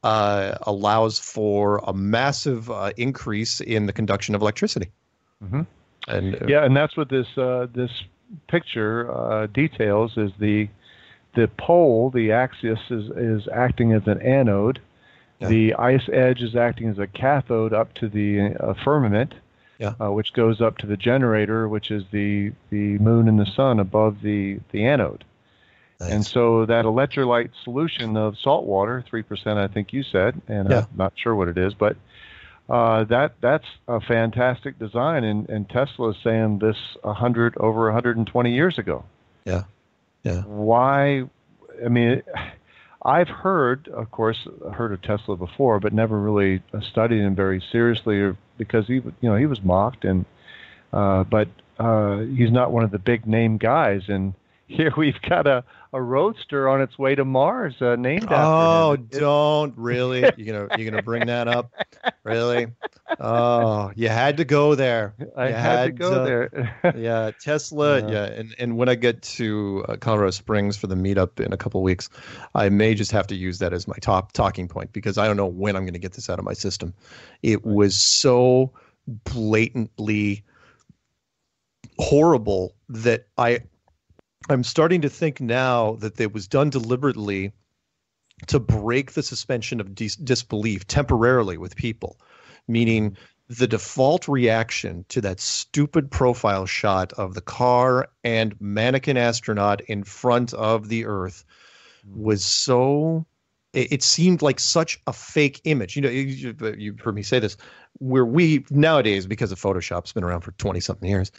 allows for a massive increase in the conduction of electricity. And that's what this picture details, is the pole, the axis is acting as an anode. The ice edge is acting as a cathode up to the firmament, which goes up to the generator, which is the moon and the sun above the anode. Nice. And so that electrolyte solution of salt water, 3%, I think you said, and I'm not sure what it is, but that's a fantastic design, and Tesla is saying this over 120 years ago. Yeah. Why? I've heard of Tesla before, but never really studied him very seriously, because he was mocked, and but he's not one of the big name guys. And here we've got a roadster on its way to Mars, named after him. Oh, don't really? You're gonna bring that up? Really? Oh, you had to go there. I had to go there. Yeah, Tesla. And when I get to Colorado Springs for the meetup in a couple of weeks, I may just have to use that as my top talking point, because I don't know when I'm going to get this out of my system. It was so blatantly horrible that I'm starting to think now that it was done deliberately to break the suspension of disbelief temporarily with people, meaning the default reaction to that stupid profile shot of the car and mannequin astronaut in front of the Earth was so it seemed like such a fake image. You've heard me say this, where we nowadays, because of Photoshop, it's been around for 20-something years,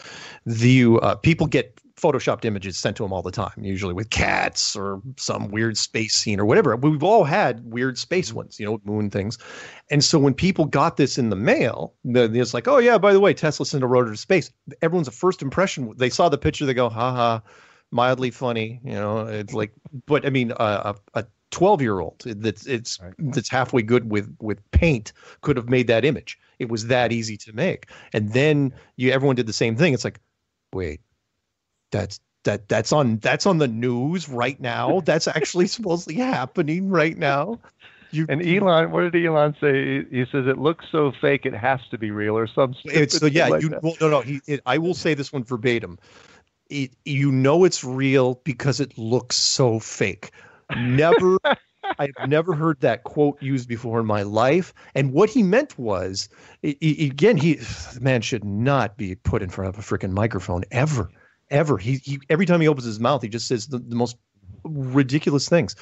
people get Photoshopped images sent to them all the time, usually with cats or some weird space scene or whatever. We've all had weird space ones, moon things. And so when people got this in the mail, it's like, oh, yeah, by the way, Tesla sent a rover to space. Everyone's first impression, they saw the picture, they go, haha, mildly funny. It's like, but I mean, a 12-year-old that's halfway good with paint could have made that image. It was that easy to make. And then everyone did the same thing. It's like, wait, that's on the news right now. That's actually supposedly happening right now. And Elon, what did Elon say? He says it looks so fake it has to be real or something. I will say this one verbatim. It's real because it looks so fake. I've never heard that quote used before in my life. And what he meant was, the man should not be put in front of a freaking microphone ever. He every time he opens his mouth, he just says the most ridiculous things.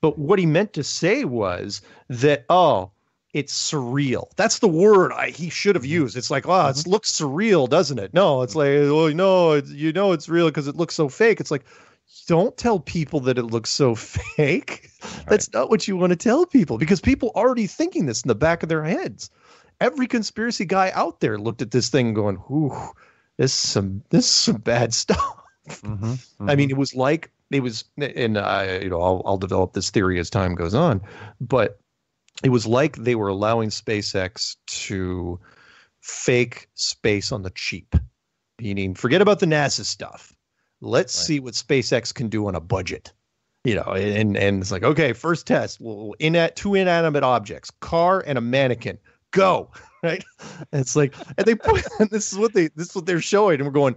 But what he meant to say was that, it's surreal. That's the word he should have used. It's like, it looks surreal, doesn't it? No, it's like, no, it's real because it looks so fake. It's like, don't tell people that it looks so fake. That's not what you want to tell people, because people are already thinking this in the back of their heads. Every conspiracy guy out there looked at this thing going, ooh, this is some bad stuff. I mean, and I'll develop this theory as time goes on, but it was like they were allowing SpaceX to fake space on the cheap, meaning forget about the NASA stuff. Let's see what SpaceX can do on a budget, and it's like, okay, first test, two inanimate objects, car and a mannequin, go. Right. And it's like, and they put, and this is what they're showing. And we're going,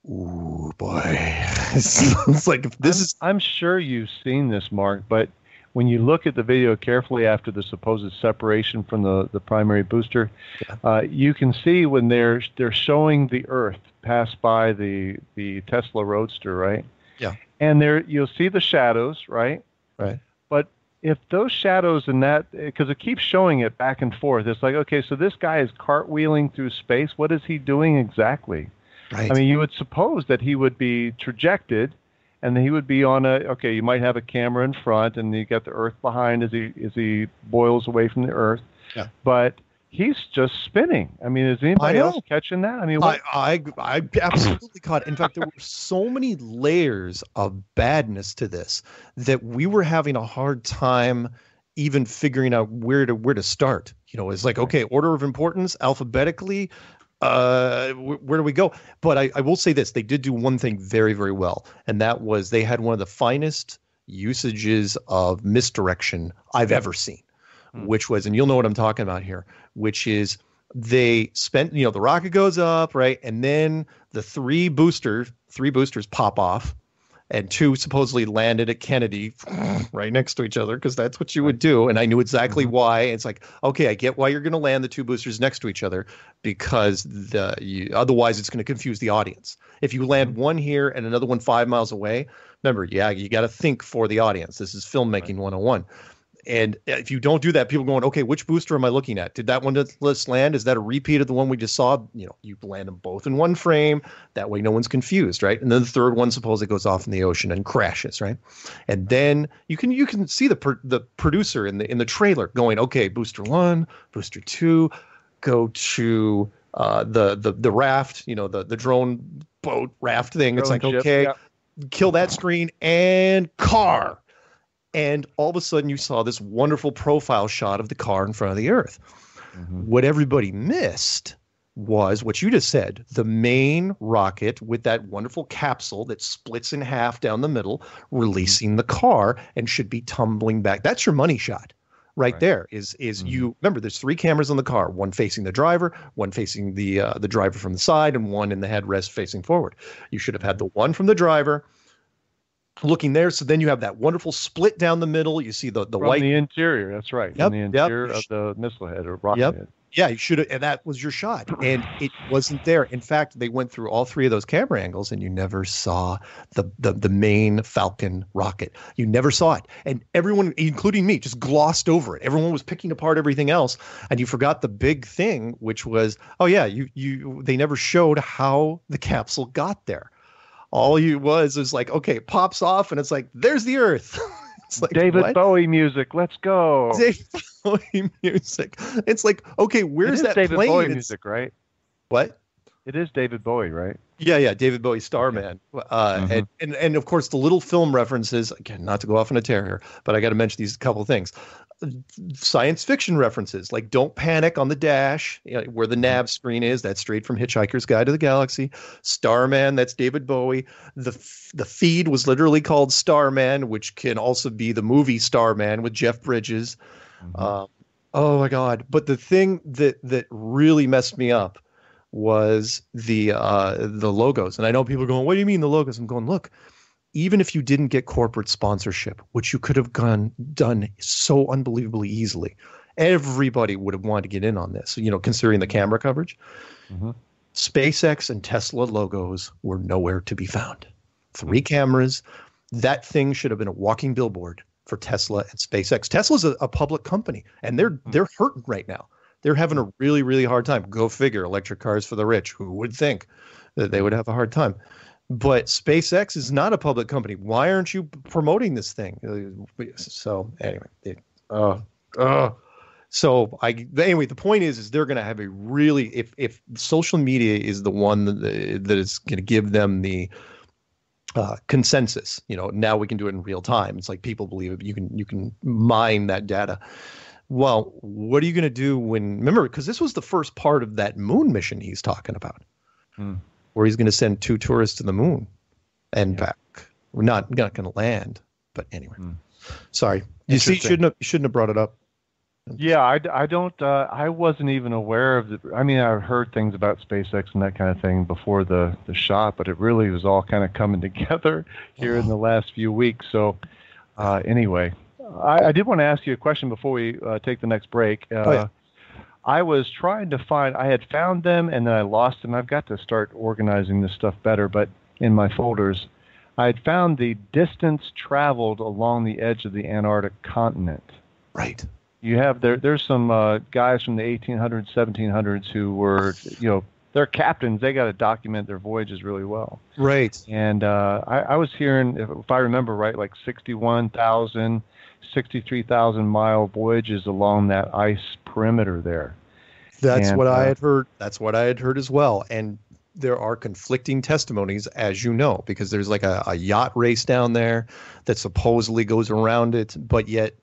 ooh, boy. It's like, I'm sure you've seen this, Mark, but when you look at the video carefully after the supposed separation from the primary booster, you can see when they're showing the Earth pass by the Tesla Roadster, right? Yeah. And you'll see the shadows, right? Right. But if those shadows in that, because it keeps showing it back and forth, it's like, okay, so this guy is cartwheeling through space. What is he doing exactly? Right. I mean, you would suppose that he would be trajected, and he would be on you might have a camera in front, and you got the Earth behind as he boils away from the Earth. Yeah. But he's just spinning. I mean, is anybody else catching that? I mean, I absolutely caught it. In fact, there were so many layers of badness to this that we were having a hard time even figuring out where to start. It's like, okay, order of importance alphabetically. Where do we go? But I will say this: they did do one thing very, very well, and that was they had one of the finest usages of misdirection I've ever seen. Which was, and you'll know what I'm talking about here, which is they spent, the rocket goes up, right? And then the three boosters pop off, and two supposedly landed at Kennedy right next to each other, because that's what you would do. And I knew exactly why. It's like, okay, I get why you're going to land the two boosters next to each other, because otherwise it's going to confuse the audience. If you land one here and another one 5 miles away, remember, you got to think for the audience. This is filmmaking 101. And if you don't do that, people are going, okay, which booster am I looking at? Did that one just land? Is that a repeat of the one we just saw? You land them both in one frame. That way no one's confused, right? And then the third one supposedly goes off in the ocean and crashes, right? And then you can see the producer in the trailer going, okay, booster one, booster two, go to the raft, the drone boat raft thing. It's like, okay, kill that screen and car. And all of a sudden you saw this wonderful profile shot of the car in front of the Earth. What everybody missed was what you just said, the main rocket with that wonderful capsule that splits in half down the middle, releasing the car and should be tumbling back. That's your money shot right there is you remember there's three cameras on the car, one facing the driver, one facing the driver from the side, and one in the headrest facing forward. You should have had the one from the driver looking there. So then you have that wonderful split down the middle. You see the from white the interior. That's right. Yep, From the interior of the missile head or rocket head. Yeah, you should have, and that was your shot, and it wasn't there. In fact, they went through all three of those camera angles, and you never saw the main Falcon rocket. You never saw it, and everyone, including me, just glossed over it. Everyone was picking apart everything else, and you forgot the big thing, which was, oh yeah, they never showed how the capsule got there. All you was like, okay, it pops off, and it's like, there's the Earth. It's like, David what? Bowie music. Let's go. David Bowie music. It's like, okay, where's that David plane? Bowie music, right? What? It is David Bowie, right? Yeah, David Bowie, Starman. And of course, the little film references, again, not to go off on a tear here, but I got to mention these couple things. Science fiction references, like Don't Panic on the dash, where the nav screen is. That's straight from Hitchhiker's Guide to the Galaxy. Starman, that's David Bowie. The feed was literally called Starman, which can also be the movie Starman with Jeff Bridges. Oh my God. But the thing that really messed me up was the logos. And I know people are going, what do you mean the logos? I'm going, look, even if you didn't get corporate sponsorship, which you could have done so unbelievably easily, everybody would have wanted to get in on this, considering the camera coverage. SpaceX and Tesla logos were nowhere to be found. 3 cameras. That thing should have been a walking billboard for Tesla and SpaceX. Tesla's a public company, and they're hurting right now. They're having a really, really hard time. Go figure, electric cars for the rich. Who would think that they would have a hard time? But SpaceX is not a public company. Why aren't you promoting this thing? So anyway, anyway, the point is they're going to have a really, if social media is the one that is going to give them the consensus, now we can do it in real time. It's like people believe it. You can mine that data. Well, what are you going to do remember, because this was the first part of that moon mission he's talking about, where he's going to send 2 tourists to the moon and back. We're not going to land, but anyway. Sorry. You see, shouldn't have brought it up. Yeah, I don't. I wasn't even aware of the. I mean, I've heard things about SpaceX and that kind of thing before the shot, but it really was all kind of coming together here in the last few weeks. So, anyway, I did want to ask you a question before we take the next break. I was trying to find. I had found them and then I lost them. I've got to start organizing this stuff better. But in my folders, I had found the distance traveled along the edge of the Antarctic continent. Right. You have there's some guys from the 1800s, 1700s who were, they're captains. They got to document their voyages really well. Right. And I was hearing, if I remember right, like 63,000 mile voyages along that ice perimeter there. That's what I had heard. That's what I had heard as well. And there are conflicting testimonies, as you know, because there's like a yacht race down there that supposedly goes around it, but yet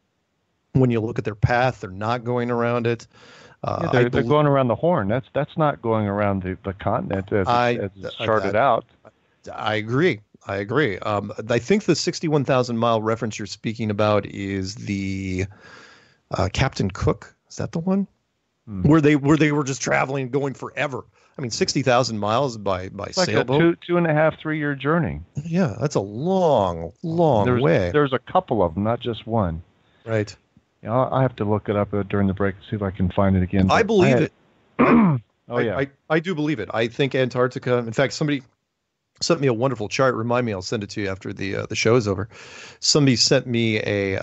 when you look at their path, they're not going around it. They're going around the Horn. That's not going around the continent as it's charted out. I agree. I think the 61,000 mile reference you're speaking about is the Captain Cook. Is that the one? Where they were just traveling, going forever. I mean, 60,000 miles by sailboat. Like a 2.5, 3 year journey. Yeah, that's a long way. There's a couple of them, not just one. Right. I have to look it up during the break to see if I can find it again. I believe it. I do believe it. I think Antarctica. In fact, somebody sent me a wonderful chart. Remind me, I'll send it to you after the show is over. Somebody sent me a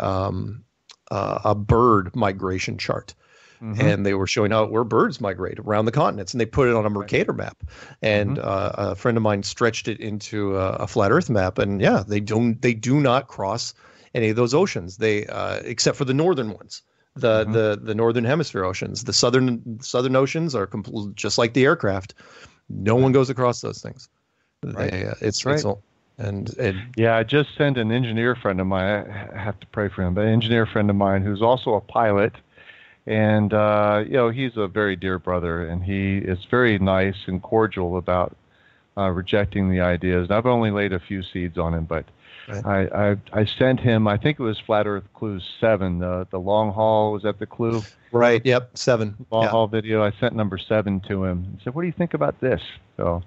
bird migration chart. And they were showing out where birds migrate around the continents, and they put it on a Mercator map. And a friend of mine stretched it into a flat Earth map, and they do not cross any of those oceans. They except for the northern ones, the northern hemisphere oceans. The southern oceans are just like the aircraft. No one goes across those things. Right. It's I just sent an engineer friend of mine. I have to pray for him, but an engineer friend of mine who's also a pilot. And, he's a very dear brother, and he is very nice and cordial about rejecting the ideas. And I've only laid a few seeds on him, but right. I sent him, I think it was Flat Earth Clues 7, the long haul. Was that the clue? Right, yep, 7. Long haul video. I sent number 7 to him and said, what do you think about this? So,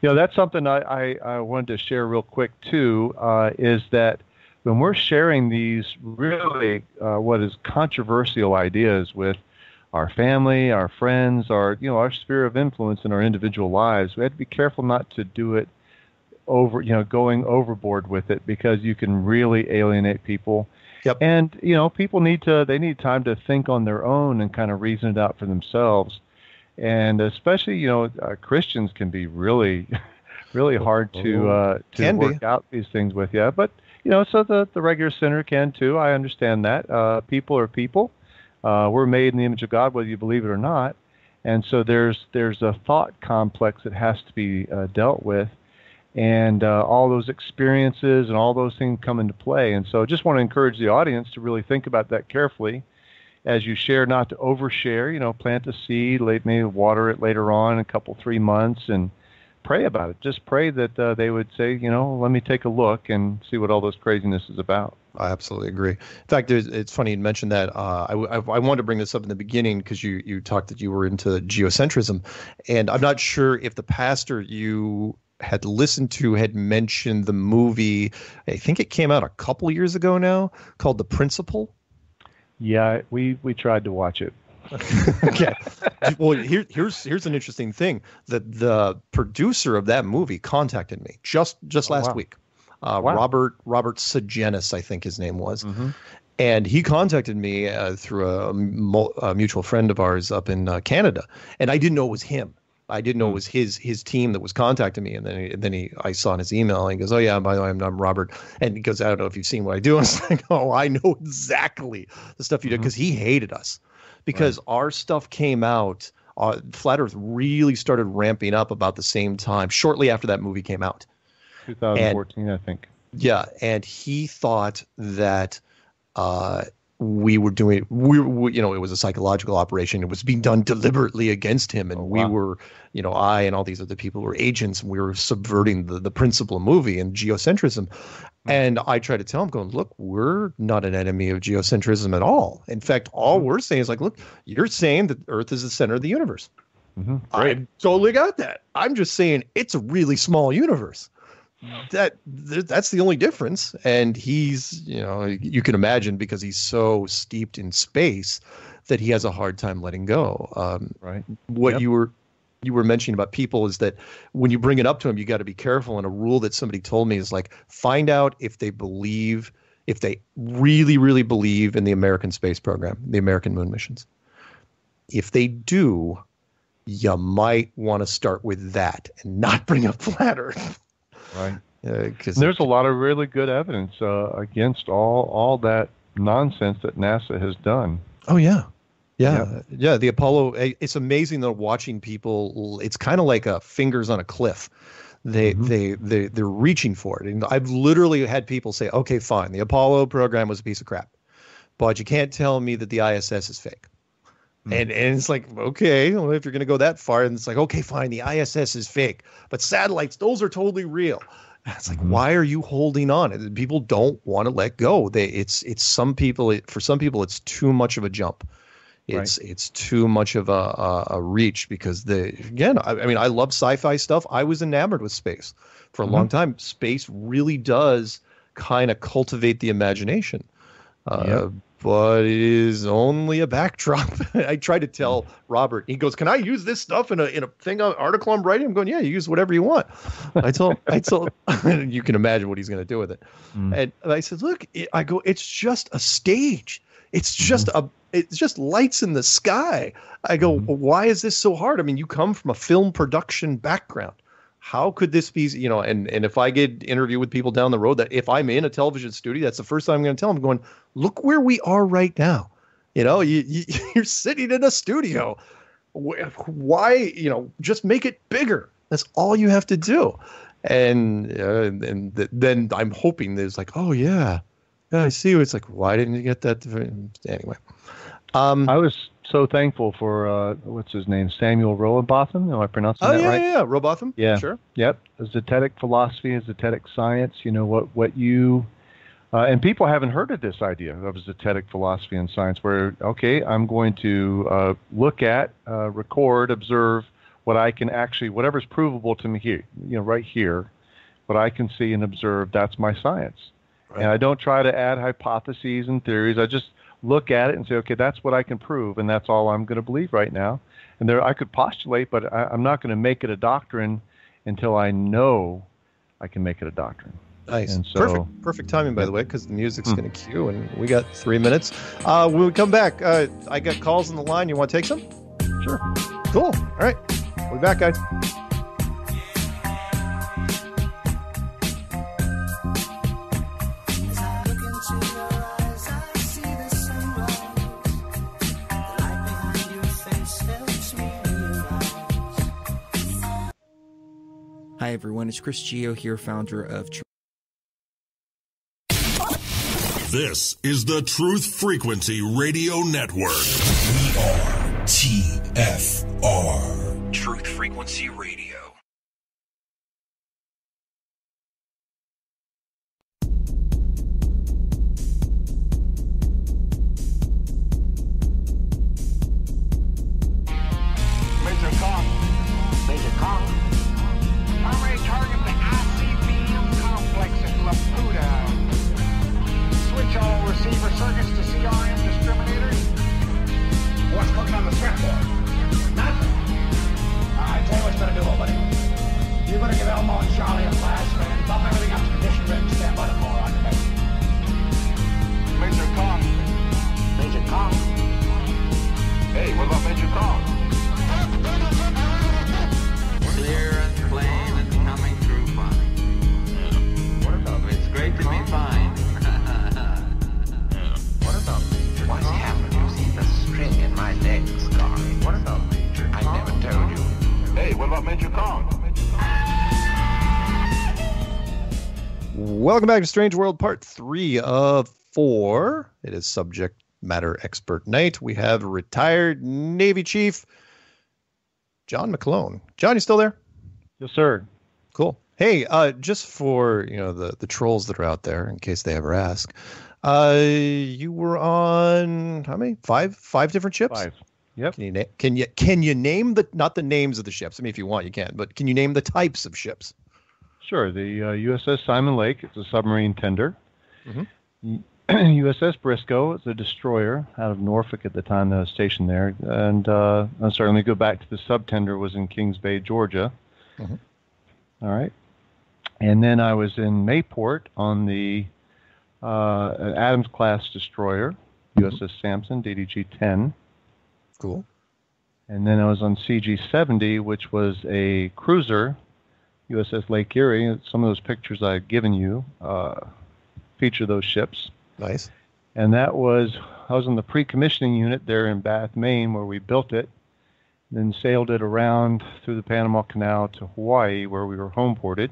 that's something I wanted to share real quick, too, is that when we're sharing these really what is controversial ideas with our family, our friends, our sphere of influence in our individual lives. We have to be careful not to do it going overboard with it, because you can really alienate people. Yep. And people need time to think on their own and kind of reason it out for themselves. And especially Christians can be really really hard to work out these things with. Yeah, but so the regular sinner can too. I understand that. People are people. We're made in the image of God, whether you believe it or not. And so there's a thought complex that has to be dealt with. And all those experiences and all those things come into play. And so I just want to encourage the audience to really think about that carefully as you share, not to overshare. Plant a seed, maybe water it later on in 3 months, and pray about it. Just pray that they would say, let me take a look and see what all this craziness is about. I absolutely agree. In fact, it's funny you mentioned that. I wanted to bring this up in the beginning because you talked that you were into geocentrism, and I'm not sure if the pastor you had listened to had mentioned the movie. I think it came out a couple years ago now, called The Principle. Yeah, we tried to watch it. Okay. Well, here's an interesting thing. The producer of that movie contacted me just last week. Robert Sagenis, I think his name was. Mm-hmm. And he contacted me through a mutual friend of ours up in Canada, and I didn't know it was him. I didn't know it was his team that was contacting me, and then I saw in his email, and he goes, "Oh yeah, by the way, I'm Robert," and he goes, "I don't know if you've seen what I do." And I was like, "Oh, I know exactly the stuff you do," because he hated us, because our stuff came out. Flat Earth really started ramping up about the same time, shortly after that movie came out, 2014, I think. Yeah, and he thought that we were doing, it was a psychological operation. It was being done deliberately against him. And we were, I and all these other people were agents, and we were subverting the principle of movie and geocentrism. And I try to tell him, going, look, we're not an enemy of geocentrism at all. In fact, all we're saying is like, look, you're saying that Earth is the center of the universe. Mm-hmm. I totally got that. I'm just saying it's a really small universe. That's the only difference. And he's, you can imagine, because he's so steeped in space, that he has a hard time letting go. What you were mentioning about people is that when you bring it up to him, you got to be careful. And a rule that somebody told me is like, find out if they really, really believe in the American space program, the American moon missions. If they do, you might want to start with that and not bring up flat Earth. Right. Because there's a lot of really good evidence against all that nonsense that NASA has done. Oh yeah. The Apollo. It's amazing though, watching people. It's kind of like fingers on a cliff. They're reaching for it. And I've literally had people say, "Okay, fine, the Apollo program was a piece of crap, but you can't tell me that the ISS is fake." And it's like, okay, well, if you're going to go that far, and it's like, okay, fine, the ISS is fake, but satellites, those are totally real. And it's like, why are you holding on? People don't want to let go. For some people, it's too much of a jump. It's too much of a reach, because I love sci-fi stuff. I was enamored with space for a long time. Space really does kind of cultivate the imagination. But it is only a backdrop. I try to tell Robert. He goes, "Can I use this stuff in a article I'm writing?" I'm going, "Yeah, you use whatever you want." I told. You can imagine what he's going to do with it. And I said, "Look," I go, "It's just a stage. It's just it's just lights in the sky." I go, "Why is this so hard? I mean, you come from a film production background. How could this be, and if I get interviewed with people down the road, that if I'm in a television studio, that's the first time I'm going to tell them, going, look where we are right now. You're sitting in a studio. Why, just make it bigger. That's all you have to do." And then I'm hoping there's like, oh yeah, I see. It's like, why didn't you get that? Anyway. I was so thankful for what's his name, Samuel Robotham. Am I pronouncing that right? Yeah, Robotham. Yeah, sure. Yep, zetetic philosophy, zetetic science. What you and people haven't heard of this idea of zetetic philosophy and science, where I'm going to look at, record, observe what I can actually, whatever's provable to me here, right here, what I can see and observe. That's my science, and I don't try to add hypotheses and theories. I just look at it and say, okay, that's what I can prove, and that's all I'm going to believe right now. And there, I could postulate, but I'm not going to make it a doctrine until I know I can make it a doctrine. Nice. And so, perfect timing, by the way, because the music's going to cue, and we got 3 minutes. When we come back, I got calls on the line. You want to take some? Sure. Cool. All right. We'll be back, guys. Hi everyone, it's Chris Gio here, founder of This is the Truth Frequency Radio Network. We are TFR. Truth Frequency Radio. Major Kong. Major Kong. Primary target the ICBM complex at Laputa. Switch all receiver circuits to CRM discriminators. What's cooking on the scrapboard? Nothing. Alright, tell you what you're gonna do, old buddy. You're gonna give Elmo and Charlie a flash and bump everything up to condition ready to stand by the core on your base. Major Kong. Major Kong. Hey, what about Major Kong? Clear and plain and coming through fine. What about It's great to be fine. What about Major What's Kong? happened? You see the string in my leg scarring. What about Major I Kong? never told you. Hey, what about Major Kong? Welcome back to Strange World Part 3 of 4. It is Subject Matter Expert Night. We have retired Navy Chief John McClone. John, you still there? yes, sir. Cool. Hey, just for the trolls that are out there, in case they ever ask, you were on how many? Five different ships. 5. Yep. Can you name not the names of the ships? I mean, if you want, you can. But can you name the types of ships? Sure. The USS Simon Lake, it's a submarine tender. Mm-hmm. USS Briscoe, it's a destroyer out of Norfolk at the time that I was stationed there. And I'm sorry, let me go back to the subtender, was in Kings Bay, Georgia. Mm-hmm. All right. And then I was in Mayport on the Adams-class destroyer, USS Sampson, DDG-10. Cool. And then I was on CG-70, which was a cruiser, USS Lake Erie. Some of those pictures I've given you feature those ships. Nice. And I was in the pre-commissioning unit there in Bath, Maine, where we built it, then sailed it around through the Panama Canal to Hawaii, where we were home ported,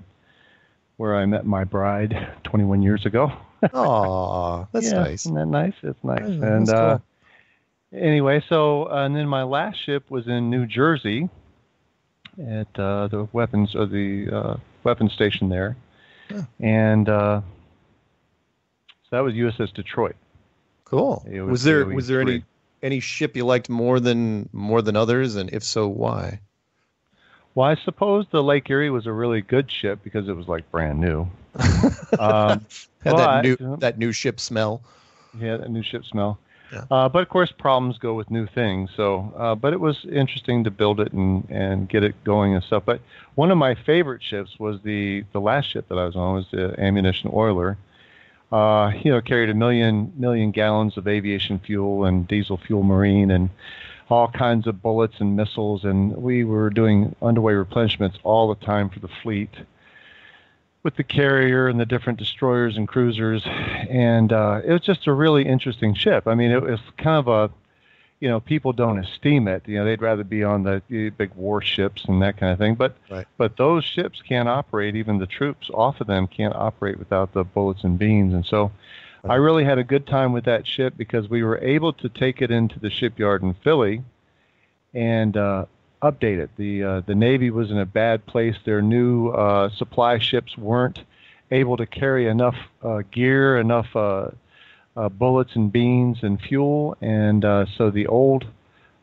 where I met my bride 21 years ago. Aw, that's nice. Isn't that nice? It's nice. Yeah, and that's cool. Anyway, so and then my last ship was in New Jersey at the weapons station there, and so that was USS Detroit. Cool. Was there any ship you liked more than others, and if so, why? Well, I suppose the Lake Erie was a really good ship because it was like brand new. Had that new ship smell. Yeah, that new ship smell. Yeah. But of course, problems go with new things. So, but it was interesting to build it and get it going and stuff. But one of my favorite ships was the last ship that I was on, was the ammunition oiler. Carried 1 million gallons of aviation fuel and diesel fuel marine and all kinds of bullets and missiles. And we were doing underway replenishments all the time for the fleet with the carrier and the different destroyers and cruisers. And it was just a really interesting ship. I mean, it was kind of people don't esteem it. They'd rather be on the big warships and that kind of thing. But those ships can't operate. Even the troops off of them can't operate without the bullets and beans. And so I really had a good time with that ship because we were able to take it into the shipyard in Philly and update it. The Navy was in a bad place. Their new supply ships weren't able to carry enough gear, enough bullets and beans and fuel, and so the old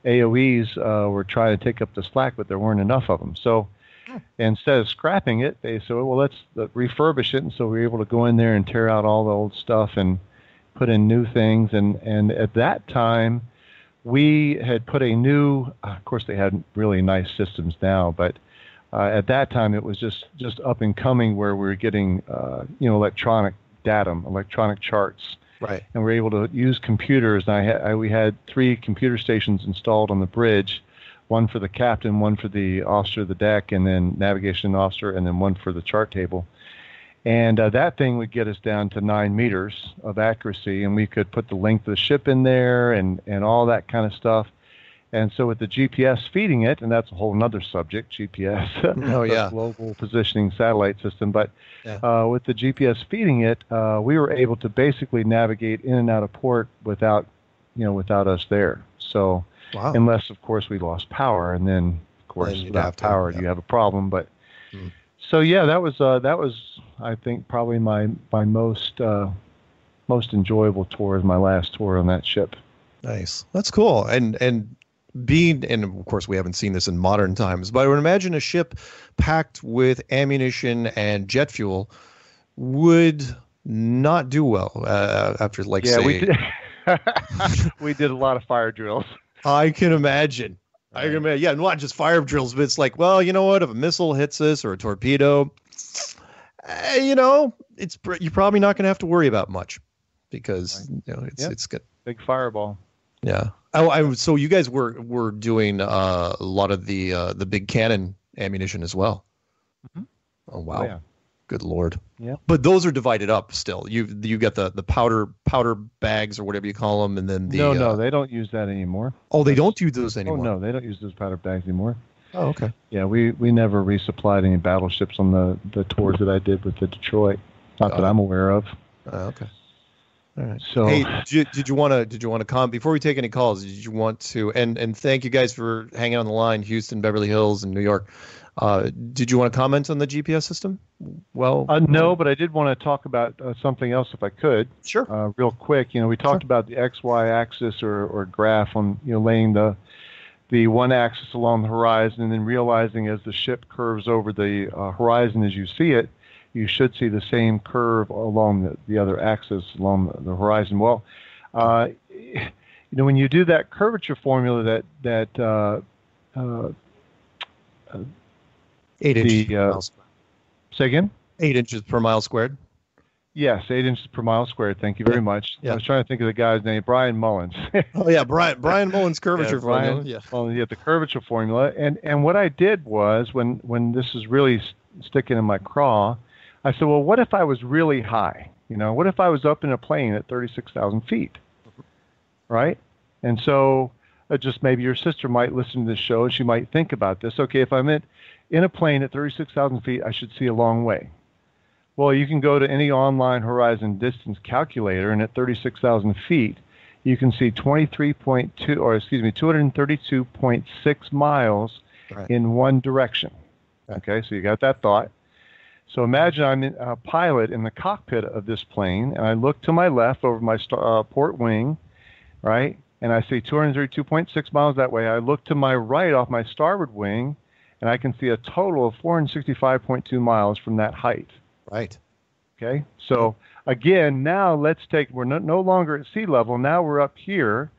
AOEs were trying to take up the slack, but there weren't enough of them. So instead of scrapping it, they said, well, let's refurbish it. And so we were able to go in there and tear out all the old stuff and put in new things, and at that time, we had put a new. Of course, they had really nice systems now, but at that time it was just up and coming, where we were getting electronic datum, electronic charts. Right. And we're able to use computers. And we had 3 computer stations installed on the bridge, one for the captain, one for the officer of the deck, and then navigation officer, and then one for the chart table. And that thing would get us down to 9 meters of accuracy, and we could put the length of the ship in there and all that kind of stuff. And so with the GPS feeding it, and that's a whole other subject, GPS, oh, yeah. Global Positioning Satellite System, but with the GPS feeding it, we were able to basically navigate in and out of port without us there. So unless, of course, we lost power, and then, of course, without power, you have a problem. But so, yeah, that was I think, probably my most enjoyable tour, is my last tour on that ship. Nice. That's cool. And of course, we haven't seen this in modern times, but I would imagine a ship packed with ammunition and jet fuel would not do well after, say... we did. We did a lot of fire drills. I can imagine. Right. I can imagine. Yeah, not just fire drills, but it's like, well, you know what? If a missile hits us or a torpedo, you're probably not going to have to worry about much, because it's good. Big fireball. Yeah. So you guys were doing a lot of the big cannon ammunition as well. Mm-hmm. Oh wow! Oh, yeah. Good Lord. Yeah. But those are divided up still. You got the powder bags or whatever you call them, and then the no, they don't use that anymore. Oh, they don't use those anymore. Oh no, they don't use those powder bags anymore. Oh, okay. Yeah, we never resupplied any battleships on the tours that I did with the Detroit. Not that I'm aware of. Okay. All right. So, hey, did you want to comment before we take any calls? Did you want to and thank you guys for hanging on the line, Houston, Beverly Hills, and New York. Did you want to comment on the GPS system? Well, no, but I did want to talk about something else if I could. Sure. Real quick, we talked about the XY axis or graph on laying the one axis along the horizon, and then realizing as the ship curves over the horizon as you see it, you should see the same curve along the other axis along the horizon. Well, when you do that curvature formula, that 8 inches per mile squared. Say again? 8 inches per mile squared. Yes, 8 inches per mile squared. Thank you very much. Yeah. I was trying to think of the guy's name, Brian Mullins. Oh yeah, Brian Mullins curvature formula. Yeah, the curvature formula. And what I did was when this is really sticking in my craw, I said, well, what if I was really high? What if I was up in a plane at 36,000 feet? Right? And so just maybe your sister might listen to this show and she might think about this. Okay, if I'm in a plane at 36,000 feet, I should see a long way. Well, you can go to any online horizon distance calculator, and at 36,000 feet, you can see 232.6 miles in one direction. Okay, so you got that thought. So imagine I'm a pilot in the cockpit of this plane, and I look to my left over my port wing, right? And I see 232.6 miles that way. I look to my right off my starboard wing, and I can see a total of 465.2 miles from that height. Right. Okay. So again, now we're no longer at sea level. Now we're up here.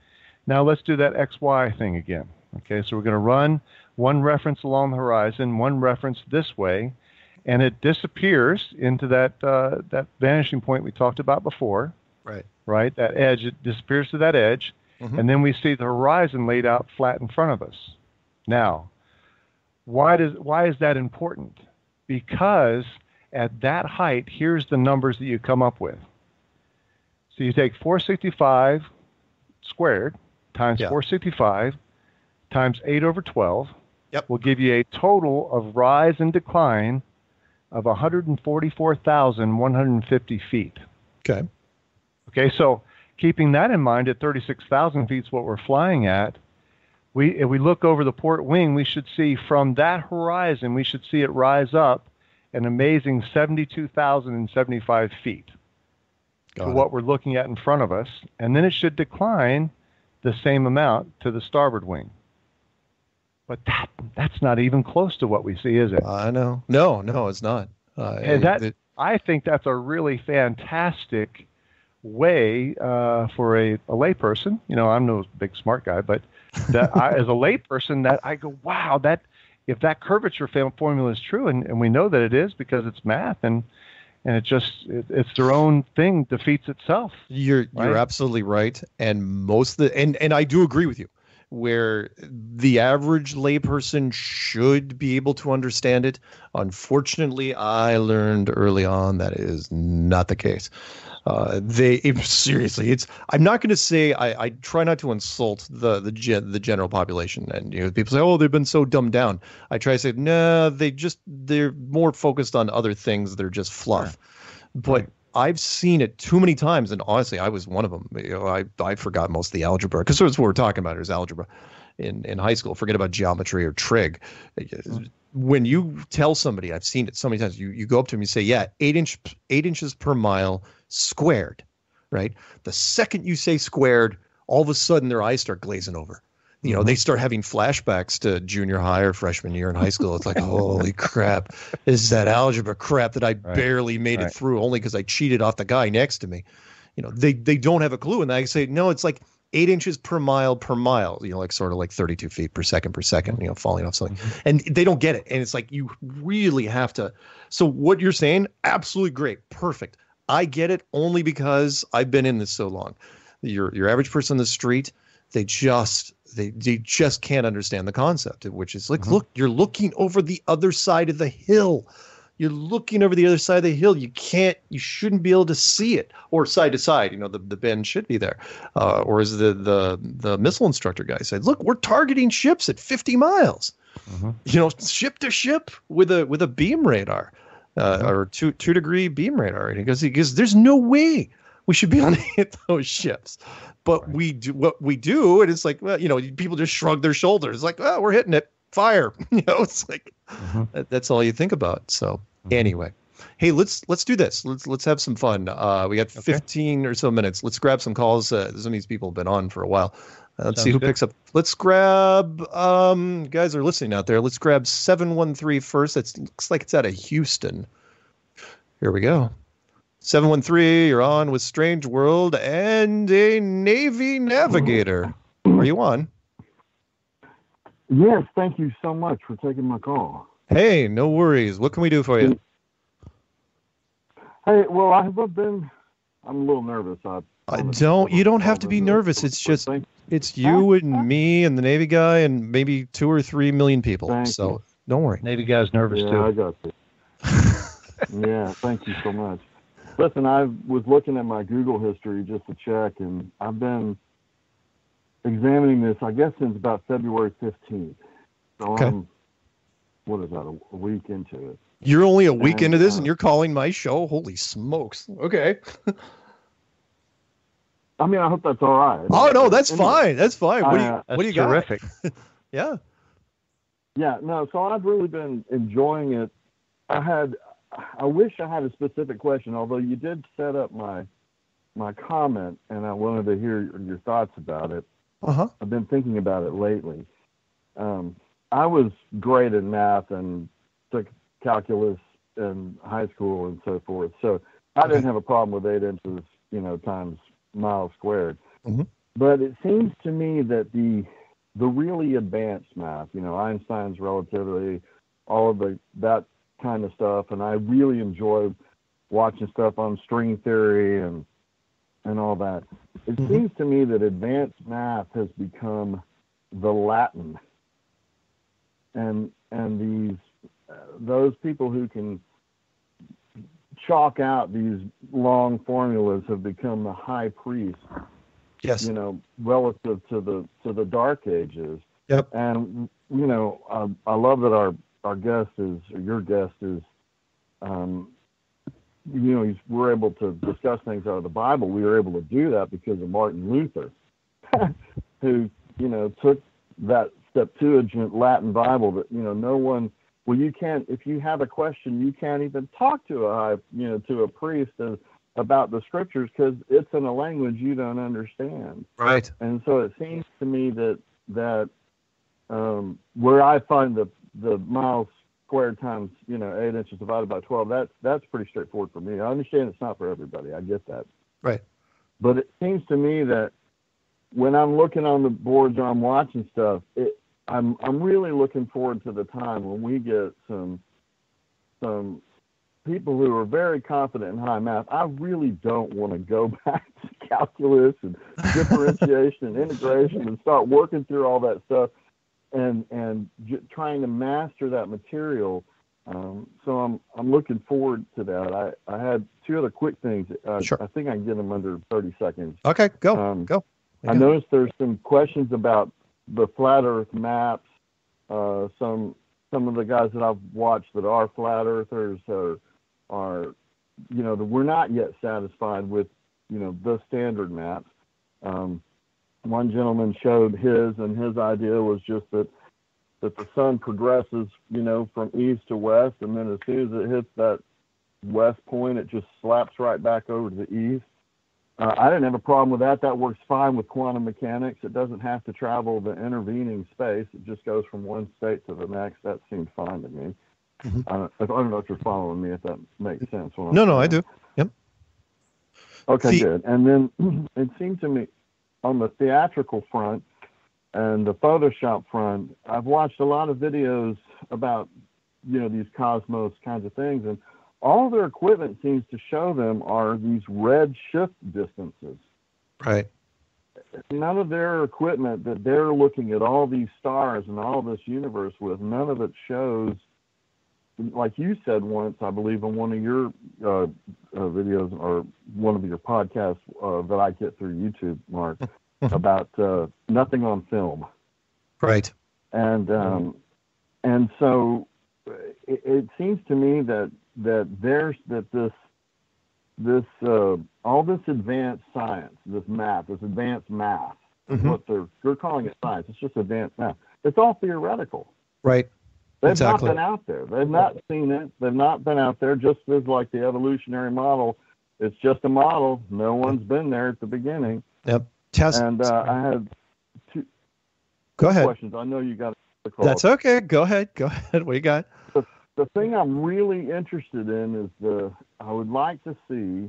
Now let's do that XY thing again. Okay. So we're going to run one reference along the horizon, one reference this way, and it disappears into that vanishing point we talked about before. Right. Right. That edge, it disappears to that edge. Mm-hmm. And then we see the horizon laid out flat in front of us. Now, why is that important? Because at that height, here's the numbers that you come up with. So you take 465 squared times 465 times 8 over 12 will give you a total of rise and decline of 144,150 feet. Okay. Okay, so keeping that in mind, at 36,000 feet is what we're flying at. If we look over the port wing, we should see from that horizon, we should see it rise up an amazing 72,075 feet to what we're looking at in front of us. And then it should decline the same amount to the starboard wing. But that's not even close to what we see, is it? I know. No, it's not. I think that's a really fantastic way for a layperson. I'm no big smart guy, but that as a layperson, that I go, wow, that if that curvature formula is true, and we know that it is because it's math, and it's their own thing defeats itself. You're absolutely right, and most of the and I do agree with you, where the average layperson should be able to understand it. Unfortunately, I learned early on that is not the case. Seriously, I'm not going to say, I try not to insult the general population, and people say, oh, they've been so dumbed down. I try to say, no, they're more focused on other things. They're just fluff. Right. But I've seen it too many times, and honestly, I was one of them. I forgot most of the algebra, because that's what we're talking about is algebra in high school. Forget about geometry or trig. When you tell somebody, I've seen it so many times, you go up to them and you say, yeah, 8 inches per mile squared, right? The second you say squared, all of a sudden their eyes start glazing over. They start having flashbacks to junior high or freshman year in high school. It's like, holy crap, this is that algebra crap that I barely made it through only because I cheated off the guy next to me. They don't have a clue. And I say, no, it's like 8 inches per mile, like sort of like 32 feet per second, falling off something. And they don't get it. And it's like, you really have to. So what you're saying, absolutely great. Perfect. I get it only because I've been in this so long. Your average person on the street, they just can't understand the concept, which is like, look, you're looking over the other side of the hill. You're looking over the other side of the hill. You shouldn't be able to see it, or side to side. The bend should be there. Or as the missile instructor guy said, look, we're targeting ships at 50 miles. Ship to ship with a beam radar, or 2-degree beam radar. And because there's no way we should be able to hit those ships. But we do what we do, and it's like, well, people just shrug their shoulders. It's like, well, we're hitting it. Fire. It's like that's all you think about. So anyway, hey, let's do this. Let's have some fun. We got 15 or so minutes. Let's grab some calls. Some of these people have been on for a while. Let's see who picks up. Let's grab guys are listening out there. Let's grab 713 first. It looks like it's out of Houston. Here we go. 713, you're on with Strange World and a Navy navigator. Are you on? Yes, thank you so much for taking my call. Hey, no worries. What can we do for you? Hey, well, I'm a little nervous. You don't have to be nervous. It's just, it's you and me and the Navy guy and maybe 2 or 3 million people. So don't worry. Navy guy's nervous too. Yeah, I got you. Yeah, thank you so much. Listen, I was looking at my Google history just to check, and I've been examining this, I guess, since about February 15th. So I'm, what is that, a week into it. You're only a week into this, and you're calling my show? Holy smokes. Okay. I mean, I hope that's all right. Oh, no, that's fine. That's fine. What do you got? Terrific. Yeah. Yeah, no, so I've really been enjoying it. I wish I had a specific question, although you did set up my comment, and I wanted to hear your thoughts about it. I've been thinking about it lately. I was great in math and took calculus in high school and so forth, so I didn't have a problem with 8 inches, times miles squared. But it seems to me that the really advanced math, Einstein's relativity, all of that kind of stuff, and I really enjoy watching stuff on string theory and all that. It seems to me that advanced math has become the Latin, and those people who can chalk out these long formulas have become the high priest. Yes. Relative to the Dark Ages. Yep. And I love that our guest is, or your guest is, we're able to discuss things out of the Bible. We were able to do that because of Martin Luther, who, took that Septuagint Latin Bible that, no one, you can't, if you have a question, you can't even talk to a priest about the scriptures because it's in a language you don't understand. Right. And so it seems to me that where I find the miles squared times 8 inches divided by 12, that's pretty straightforward for me. I understand it's not for everybody. I get that. Right. But it seems to me that when I'm looking on the boards or I'm watching stuff, I'm really looking forward to the time when we get some people who are very confident in high math. I really don't want to go back to calculus and differentiation and integration and start working through all that stuff and trying to master that material. So I'm looking forward to that. I had two other quick things. Sure. I think I can get them under 30 seconds. Okay, go. I noticed there's some questions about the flat Earth maps. Some of the guys that I've watched that are flat earthers are we're not yet satisfied with the standard maps. One gentleman showed his, and his idea was just that the sun progresses from east to west, and then as soon as it hits that west point, it just slaps right back over to the east. I didn't have a problem with that. That works fine with quantum mechanics. It doesn't have to travel the intervening space. It just goes from one state to the next. That seemed fine to me. Mm-hmm. I don't know if you're following me, if that makes sense. No, I do. Yep. Okay, good. And then it seemed to me on the theatrical front and the Photoshop front, I've watched a lot of videos about, these cosmos kinds of things, and all their equipment seems to show them are these red shift distances. Right. None of their equipment that they're looking at all these stars and all this universe with, none of it shows, like you said once, I believe, on one of your videos or one of your podcasts that I get through YouTube, Mark, about nothing on film. Right. And so it seems to me that this all this advanced science, this advanced math, mm-hmm. what they're calling it science. It's just advanced math. It's all theoretical. Right. They've not been out there. They've not seen it. They've not been out there. Just as like the evolutionary model, it's just a model. No one's been there at the beginning. Yep. And I had two questions. I know you got a call. That's okay. Go ahead. What do you got? The thing I'm really interested in is I would like to see.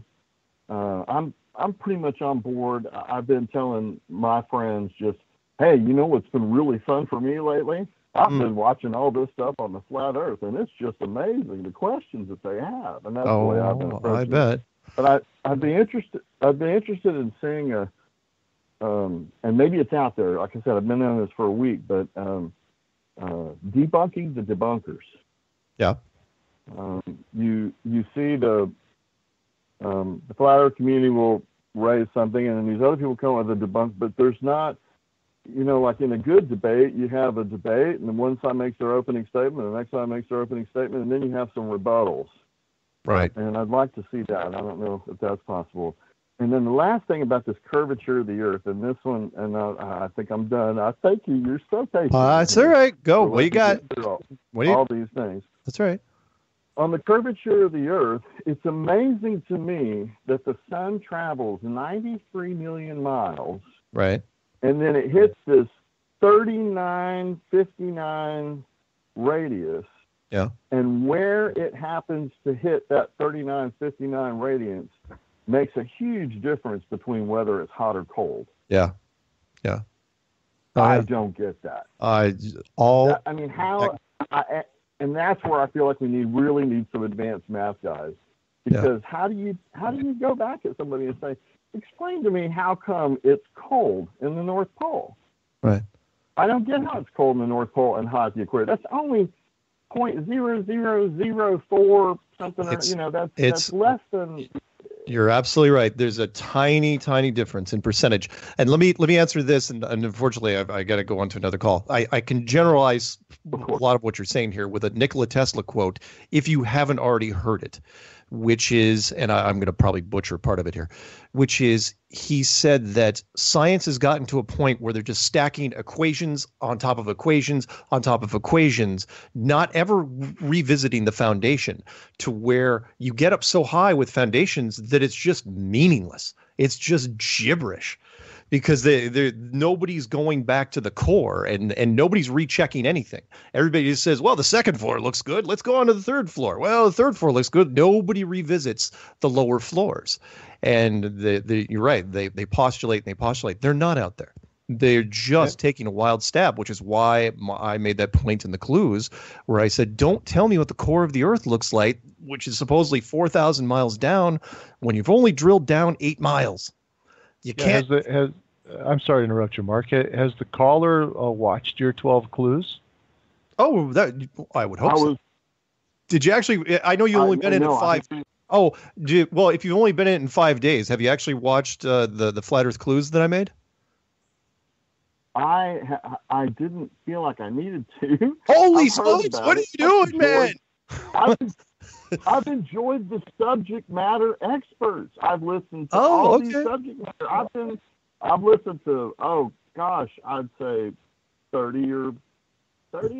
I'm pretty much on board. I've been telling my friends just, hey, what's been really fun for me lately? I've been watching all this stuff on the flat Earth, and it's just amazing the questions that they have, and that's the way I've been approaching. I bet. But I'd be interested in seeing and maybe it's out there. Like I said, I've been on this for a week, but debunking the debunkers. Yeah. You see the flat Earth community will raise something, and then these other people come with a debunk, but there's not, like in a good debate, you have a debate, and then one side makes their opening statement, and the next side makes their opening statement, and then you have some rebuttals. Right. And I'd like to see that. I don't know if that's possible. And then the last thing about this curvature of the Earth, and this one, and I think I'm done. I thank you. You're so patient. That's all right. Go. What you got? All these things. That's right. On the curvature of the Earth, it's amazing to me that the sun travels 93 million miles. Right. And then it hits this 3959 radius. Yeah. And where it happens to hit that 3959 radius makes a huge difference between whether it's hot or cold. Yeah. Yeah. I don't get that. And that's where I feel like we really need some advanced math guys, because how do you go back at somebody and say, explain to me how come it's cold in the North Pole? Right. I don't get how it's cold in the North Pole and hot at the equator. That's only 0.0004 something. That's less than. You're absolutely right. There's a tiny difference in percentage. And let me answer this. And unfortunately, I got to go on to another call. I can generalize a lot of what you're saying here with a Nikola Tesla quote, if you haven't already heard it, which is, and I'm going to probably butcher part of it here, which is he said that science has gotten to a point where they're just stacking equations on top of equations on top of equations, not ever revisiting the foundation, to where you get up so high with foundations that it's just meaningless. It's just gibberish. because nobody's going back to the core and nobody's rechecking anything. Everybody just says, well, the second floor looks good. Let's go on to the third floor. Well, the third floor looks good. Nobody revisits the lower floors. And you're right. They postulate and they postulate. They're not out there. They're just taking a wild stab, which is why I made that point in the clues where I said, don't tell me what the core of the Earth looks like, which is supposedly 4,000 miles down when you've only drilled down 8 miles. You can't. I'm sorry to interrupt you, Mark. Has the caller watched your 12 clues? Oh, I would hope so. Did you actually? I know you only been in it 5. Oh, well, if you've only been in it in 5 days, have you actually watched the Flat Earth clues that I made? I didn't feel like I needed to. Holy smokes! What are you doing, man? I've enjoyed the subject matter experts. I've listened to all these subject matter. I've listened to I'd say 30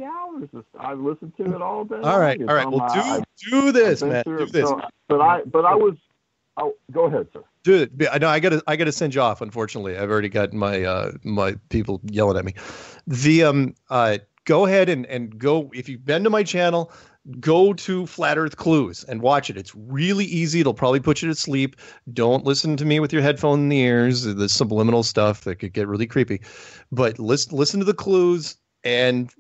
hours. I've listened to it all day. All right. Well, do this, man. Do this. But I was. Oh, go ahead, sir. Dude, I know I gotta send you off. Unfortunately, I've already got my people yelling at me. Go ahead and go, if you've been to my channel, go to Flat Earth Clues and watch it. It's really easy. It'll probably put you to sleep. Don't listen to me with your headphone in the ears. The subliminal stuff that could get really creepy. But listen to the clues and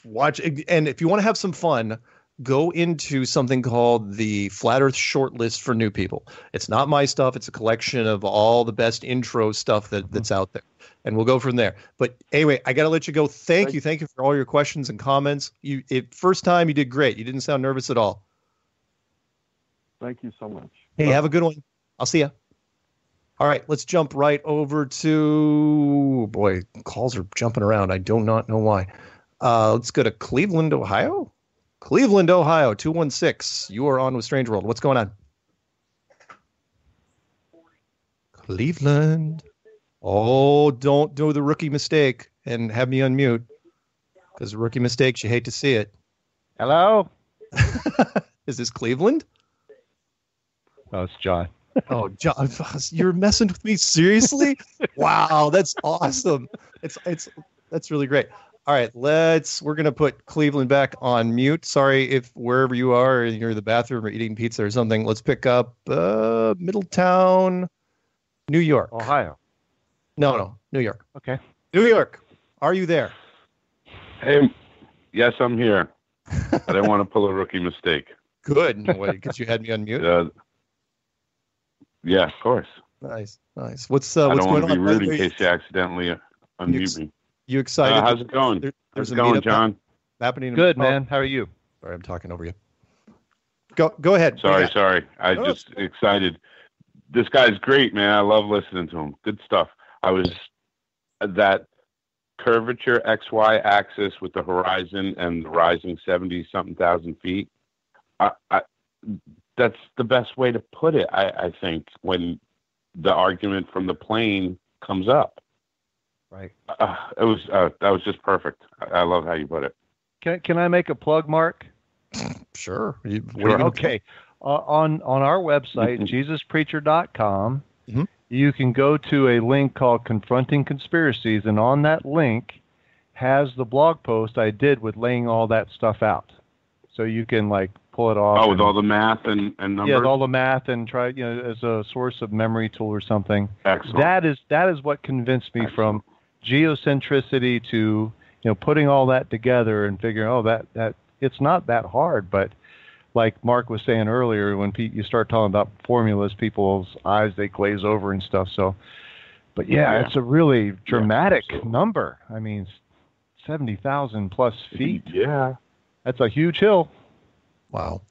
watch. And if you want to have some fun, go into something called the Flat Earth Shortlist for New People. It's not my stuff. It's a collection of all the best intro stuff that's out there. And we'll go from there. But anyway, I got to let you go. Thank you. Thank you for all your questions and comments. First time, you did great. You didn't sound nervous at all. Thank you so much. Hey, have a good one. I'll see you. All right, let's jump right over to... Boy, calls are jumping around. I do not know why. Let's go to Cleveland, Ohio. Cleveland, Ohio, 216. You are on with Strange World. What's going on? Cleveland. Oh, don't do the rookie mistake and have me unmute. Because rookie mistakes, you hate to see it. Hello? Is this Cleveland? Oh, it's John. Oh, John, you're messing with me? Seriously? Wow, that's awesome. That's really great. All right, we're going to put Cleveland back on mute. Sorry if wherever you are, you're in the bathroom or eating pizza or something. Let's pick up Middletown, New York. Ohio. No, New York. Okay. New York, are you there? Hey, yes, I'm here. I didn't want to pull a rookie mistake. Good, because you had me on mute? Yeah, of course. Nice. What's what's going on? I don't want to be rude in case you accidentally unmute me. You excited? How's it going? How's it going, John? Happening. Good, man. How are you? Sorry, I'm talking over you. Go ahead. Sorry. Just excited. This guy's great, man. I love listening to him. Good stuff. I was that curvature XY axis with the horizon and the rising 70-something thousand feet. That's the best way to put it, I think, when the argument from the plane comes up. Right. That was just perfect. I love how you put it. Can I make a plug, Mark? Sure. Okay. On our website, JesusPreacher.com, you can go to a link called Confronting Conspiracies, and on that link has the blog post I did with laying all that stuff out. So you can pull it off. Oh, with all the math and numbers? Yeah, with all the math and try, as a source of memory tool or something. Excellent. That is what convinced me from geocentricity to, putting all that together and figuring, that it's not that hard. But like Mark was saying earlier, when you start talking about formulas, people's eyes, they glaze over and stuff. So, but yeah. It's a really dramatic number. I mean, 70,000 plus feet. Yeah. That's a huge hill. Wow.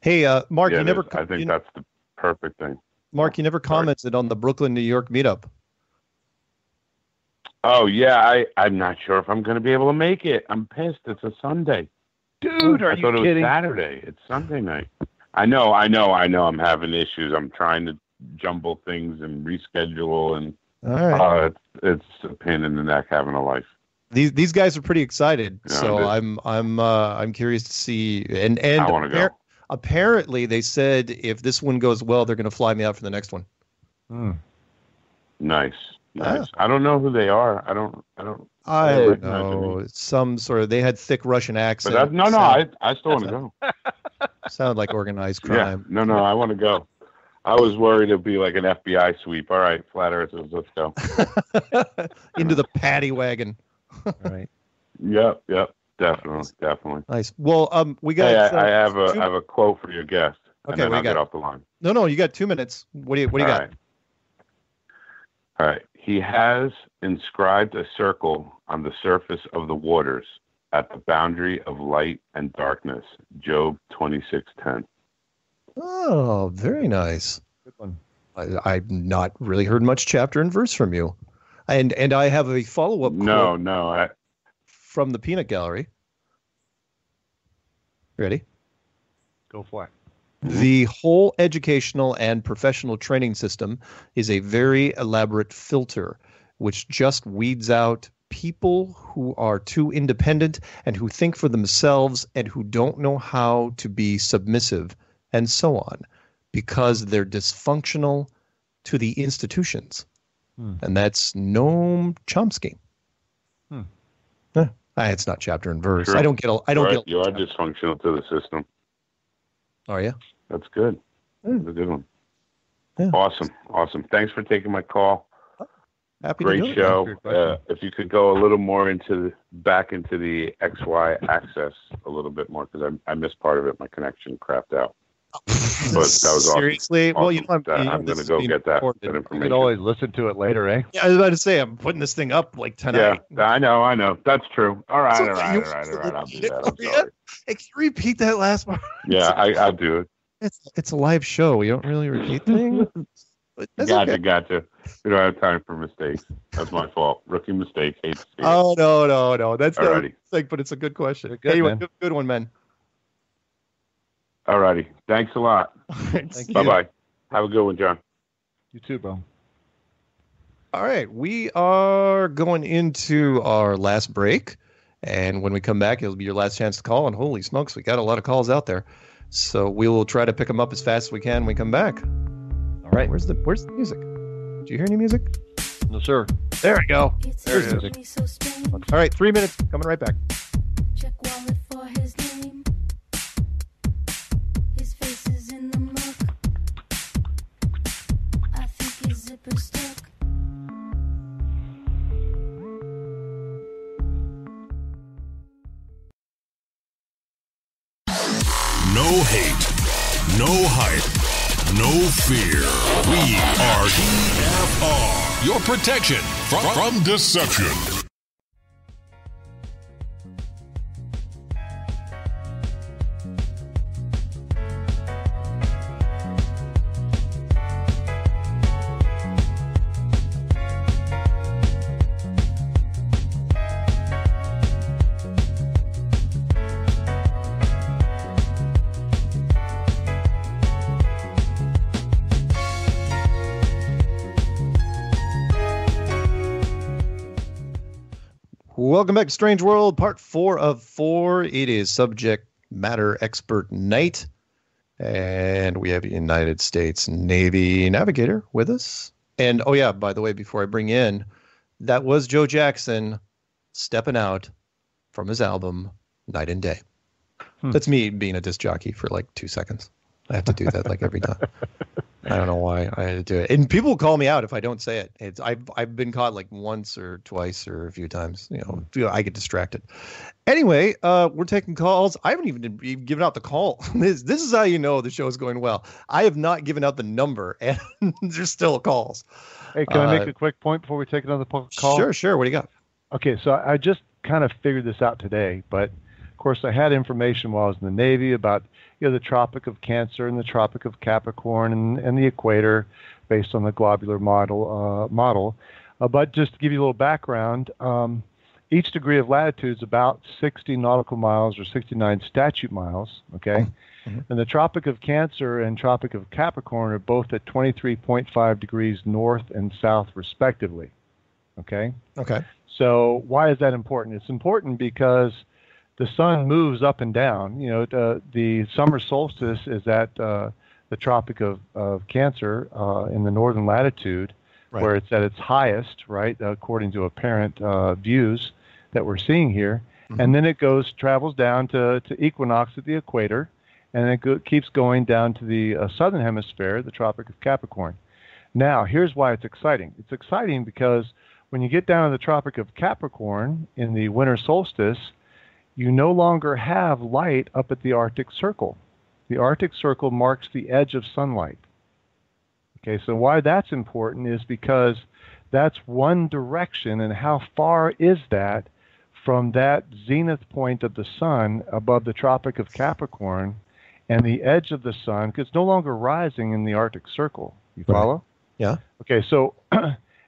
Hey, Mark, yeah, you never. I think that's the perfect thing. Mark, you never commented on the Brooklyn, New York meetup. Oh yeah, I'm not sure if I'm going to be able to make it. I'm pissed. It's a Sunday. Dude, are you kidding? I thought it was Saturday. It's Sunday night. I know. I'm having issues. I'm trying to jumble things and reschedule, and all right. It's a pain in the neck having a life. These guys are pretty excited, Yeah, so I'm curious to see. And I want to go. Apparently, they said if this one goes well, they're going to fly me out for the next one. Nice. I don't know who they are. I don't know. Some sort of, they had thick Russian accents. But I still want to go. Sounded like organized crime. Yeah. No, I want to go. I was worried it'd be like an FBI sweep. All right, Flat Earthers, let's go. Into the paddy wagon. All right. Yep. Definitely. Nice. Well, we got. Hey, I have a quote for your guest. Okay, and then I'll get off the line. No, you got 2 minutes. What do you got? Right. All right. He has inscribed a circle on the surface of the waters at the boundary of light and darkness. Job 26:10. Oh, very nice. Good one. I've not really heard much chapter and verse from you, and I have a follow-up. No. From the Peanut Gallery. Ready? Go for it. The whole educational and professional training system is a very elaborate filter, which just weeds out people who are too independent and who think for themselves and who don't know how to be submissive and so on, because they're dysfunctional to the institutions. And that's Noam Chomsky. It's not chapter and verse. Sure. I don't get. You are dysfunctional to the system. Are you? That's good. That's a good one. Yeah. Awesome. Thanks for taking my call. Happy Great to do show. If you could go a little more back into the XY axis a little bit more, because I missed part of it. My connection crapped out. But that was seriously. Awesome. Well, I'm going to go get that information. You can always listen to it later, eh? Yeah, I was about to say I'm putting this thing up like tonight. Yeah, I know. That's true. All right. I'll do that. I'm sorry. Hey, can you repeat that last part? Yeah, I'll do it. It's a live show. We don't really repeat things. Gotcha. We don't have time for mistakes. That's my fault. Rookie mistake. Hate to see it. Oh no. That's not a mistake, but it's a good question. Good, anyway, man. good one, man. Alrighty. Thanks a lot. Bye-bye. Have a good one, John. You too, bro. All right. We are going into our last break. And when we come back, it'll be your last chance to call. And holy smokes, we got a lot of calls out there. So we will try to pick them up as fast as we can when we come back. All right. Where's the music? Did you hear any music? No, sir. There we go. There's music. All right. 3 minutes. Coming right back. Check wallet for his name. His face is in the muck. I think his zipper's stuck. No hate, no hype, no fear. We are TFR, your protection from deception. Welcome back to Strange World, part 4 of 4. It is subject matter expert night. And we have a United States Navy navigator with us. And, oh yeah, by the way, before I bring in, that was Joe Jackson stepping out from his album, Night and Day. That's me being a disc jockey for like 2 seconds. I have to do that like every time. I don't know why I had to do it. And people call me out if I don't say it. I've been caught like once or twice or a few times. You know, I get distracted. Anyway, we're taking calls. I haven't even given out the call. This is how you know the show is going well. I have not given out the number, and there's still calls. Hey, can I make a quick point before we take another call? Sure. What do you got? Okay, so I just kind of figured this out today, but of course I had information while I was in the Navy about the Tropic of Cancer and the Tropic of Capricorn and the equator based on the globular model. But just to give you a little background, each degree of latitude is about 60 nautical miles or 69 statute miles, okay? Mm-hmm. And the Tropic of Cancer and Tropic of Capricorn are both at 23.5 degrees north and south respectively, okay? Okay. So why is that important? It's important because the sun moves up and down. The summer solstice is at the Tropic of Cancer in the northern latitude, where it's at its highest, right, according to apparent views that we're seeing here. Mm-hmm. And then it travels down to equinox at the equator, and it keeps going down to the southern hemisphere, the Tropic of Capricorn. Now, here's why it's exciting. It's exciting because when you get down to the Tropic of Capricorn in the winter solstice, you no longer have light up at the Arctic Circle. The Arctic Circle marks the edge of sunlight. Okay, so why that's important is because that's one direction, and how far is that from that zenith point of the sun above the Tropic of Capricorn and the edge of the sun, because it's no longer rising in the Arctic Circle. You follow? Right. Yeah. Okay, so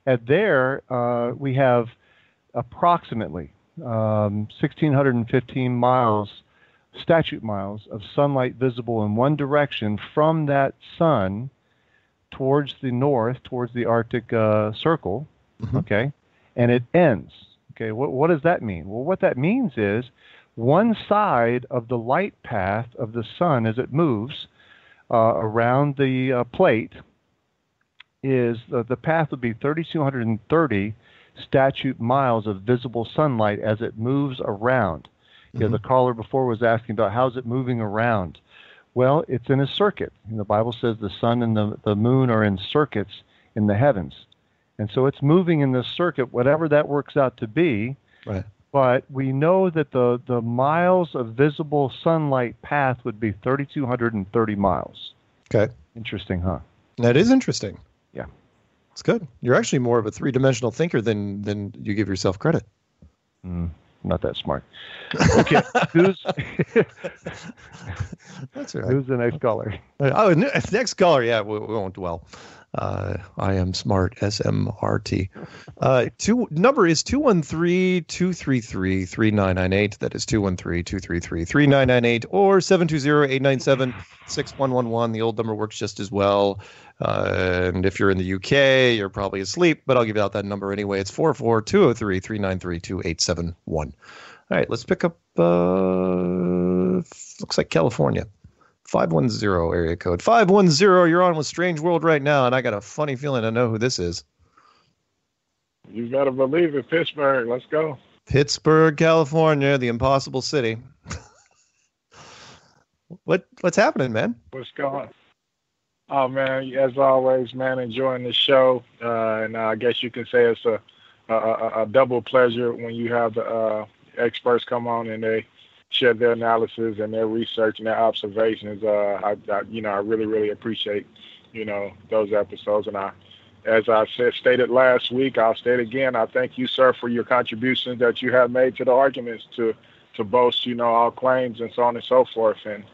at there, we have approximately 1,615 miles, statute miles, of sunlight visible in one direction from that sun towards the north, towards the Arctic Circle, okay? And it ends. Okay, what does that mean? Well, what that means is one side of the light path of the sun as it moves around the plate is the path would be 3,230 statute miles of visible sunlight as it moves around. You know, the caller before was asking about how's it moving around. Well, it's in a circuit. And the Bible says the sun and the moon are in circuits in the heavens. And so it's moving in this circuit, whatever that works out to be. Right. But we know that the miles of visible sunlight path would be 3,230 miles. Okay. Interesting, huh? That is interesting. Yeah. It's good. You're actually more of a three-dimensional thinker than you give yourself credit. Not that smart. Okay. That's right. Who's the next caller? Oh, next caller. Yeah, we won't dwell. I am smart, SMRT. Number is 213-233-3998. That is 213-233-3998 or 720-897-6111. The old number works just as well. And if you're in the UK, you're probably asleep, but I'll give out that number anyway. It's 44203-393-2871. All right, let's pick up, looks like California. 510 area code. 510, you're on with Strange World right now, and I got a funny feeling I know who this is. You better believe it, Pittsburgh. Let's go. Pittsburgh, California, the impossible city. What's happening, man? What's going on? Oh, man, as always, man, enjoying the show. And I guess you can say it's a double pleasure when you have the experts come on and they share their analysis and their research and their observations. I really, really appreciate, those episodes. And as I stated last week, I'll state again, I thank you, sir, for your contributions that you have made to the arguments to boast, all claims and so on and so forth. And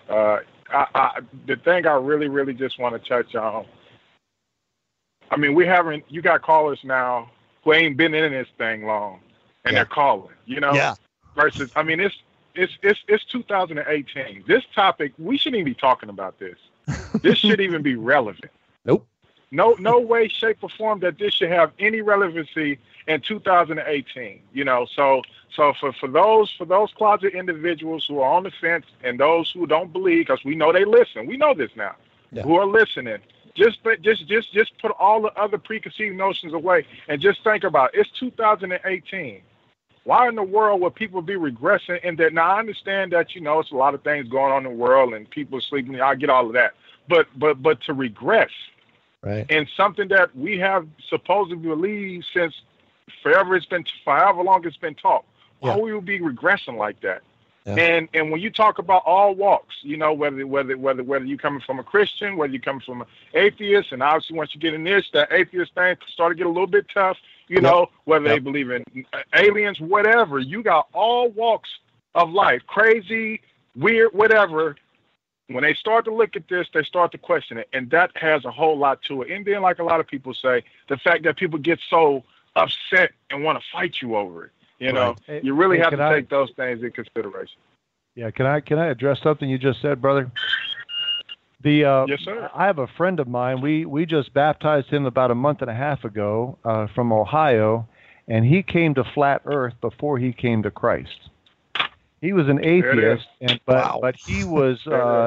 the thing I really, really just want to touch on, I mean, you got callers now who ain't been in this thing long, and they're calling, Yeah. Versus, I mean, it's 2018. This topic, we shouldn't even be talking about this. This shouldn't even be relevant. Nope. No way, shape, or form that this should have any relevancy in 2018. So for those closet individuals who are on the fence and those who don't believe, because we know they listen. We know this now. Yeah. Who are listening? Just put all the other preconceived notions away and just think about it. It's 2018. Why in the world would people be regressing in that? Now, I understand that, it's a lot of things going on in the world and people sleeping. I get all of that. But to regress in something that we have supposedly believed since forever long it's been taught, why would we be regressing like that? Yeah. And when you talk about all walks, whether you're coming from a Christian, whether you're coming from an atheist, and obviously once you get in this, that atheist thing started to get a little bit tough, whether they believe in aliens, whatever. You got all walks of life, crazy, weird, whatever. When they start to look at this, they start to question it, and that has a whole lot to it. And then, like a lot of people say, the fact that people get so upset and want to fight you over it. You really have to take those things in consideration. Yeah, can I address something you just said, brother? Yes, sir. I have a friend of mine. We just baptized him about a month and a half ago from Ohio, and he came to Flat Earth before he came to Christ. He was an atheist, but he was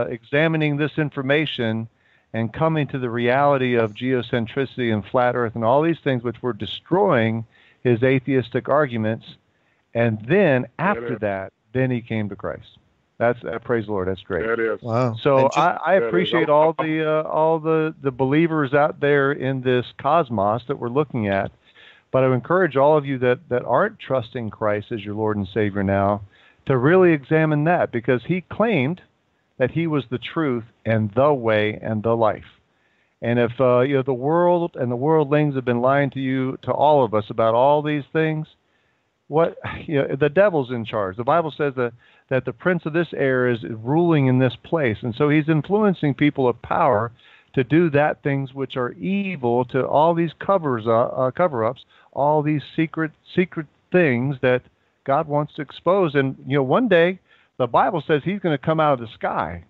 examining this information and coming to the reality of geocentricity and flat earth and all these things which were destroying his atheistic arguments. And then after that, then he came to Christ. That's praise the Lord. That's great. That is. Wow. So I appreciate all the believers out there in this cosmos that we're looking at. But I would encourage all of you that aren't trusting Christ as your Lord and Savior now to really examine that, because he claimed that he was the truth and the way and the life. And if the world and the worldlings have been lying to you, to all of us, about all these things, the devil's in charge. The Bible says that the prince of this air is ruling in this place, and so he's influencing people of power to do that things which are evil, to all these cover-ups, all these secret things that God wants to expose. And one day the Bible says he's going to come out of the sky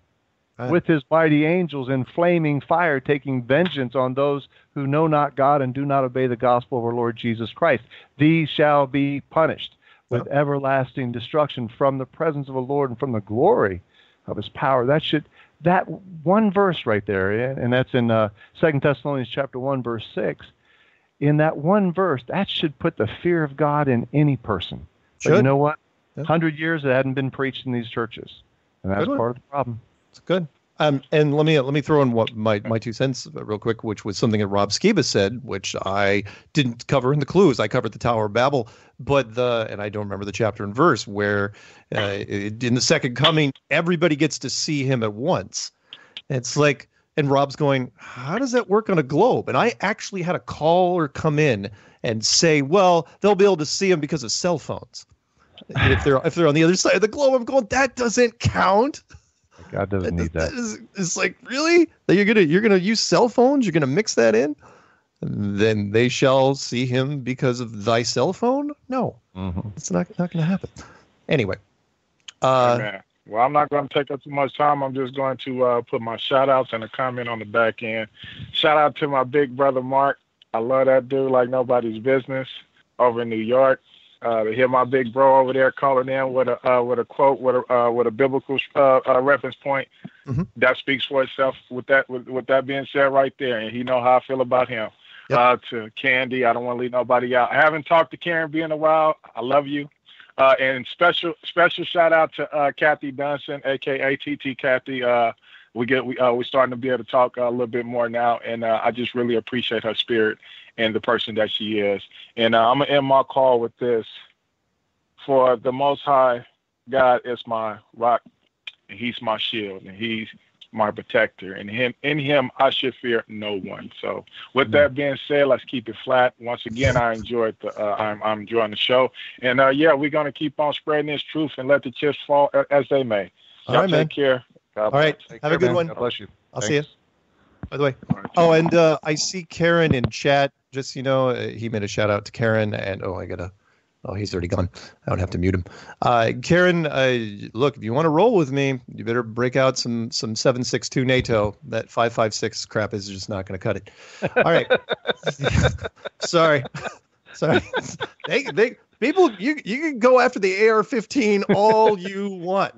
with his mighty angels in flaming fire, taking vengeance on those who know not God and do not obey the gospel of our Lord Jesus Christ. These shall be punished with everlasting destruction from the presence of the Lord and from the glory of his power. That one verse right there, and that's in 2 Thessalonians chapter 1, verse 6. In that one verse, that should put the fear of God in any person. But you know what? 100 years it hadn't been preached in these churches, and that's part of the problem. It's good. And let me throw in what my 2 cents real quick, which was something that Rob Skiba said, which I didn't cover in the clues. I covered the Tower of Babel, and I don't remember the chapter and verse where in the second coming everybody gets to see him at once. It's like, and Rob's going, how does that work on a globe? And I actually had a caller come in and say, well, they'll be able to see him because of cell phones. If they're on the other side of the globe, I'm going, that doesn't count. God doesn't need that. It's like, really? That you're gonna use cell phones? You're gonna mix that in? Then they shall see him because of thy cell phone? No, it's not gonna happen. Anyway, Well, I'm not going to take up too much time. I'm just going to put my shout outs and a comment on the back end. Shout out to my big brother Mark. I love that dude like nobody's business over in New York. To hear my big bro over there calling in with a quote, with a biblical reference point, that speaks for itself. With that being said, right there, and he know how I feel about him. To Candy, I don't want to leave nobody out. I haven't talked to Karen B in a while. I love you. And special shout out to Kathy Dunson, aka TT Kathy. We're starting to be able to talk a little bit more now, and I just really appreciate her spirit and the person that she is. And I'm gonna end my call with this: for the Most High, God is my rock, and He's my shield, and He's my protector, and in Him I should fear no one. So, with that being said, let's keep it flat. Once again, I'm enjoying the show, and we're gonna keep on spreading this truth and let the chips fall as they may. Y'all take care. All right, have a good one. God bless you. I'll see you. By the way, and I see Karen in chat. Just he made a shout out to Karen, and he's already gone. I don't have to mute him. Karen, look, if you want to roll with me, you better break out some 7.62 NATO. That 5.56 crap is just not going to cut it. All right. Sorry. People, you can go after the AR-15 all you want.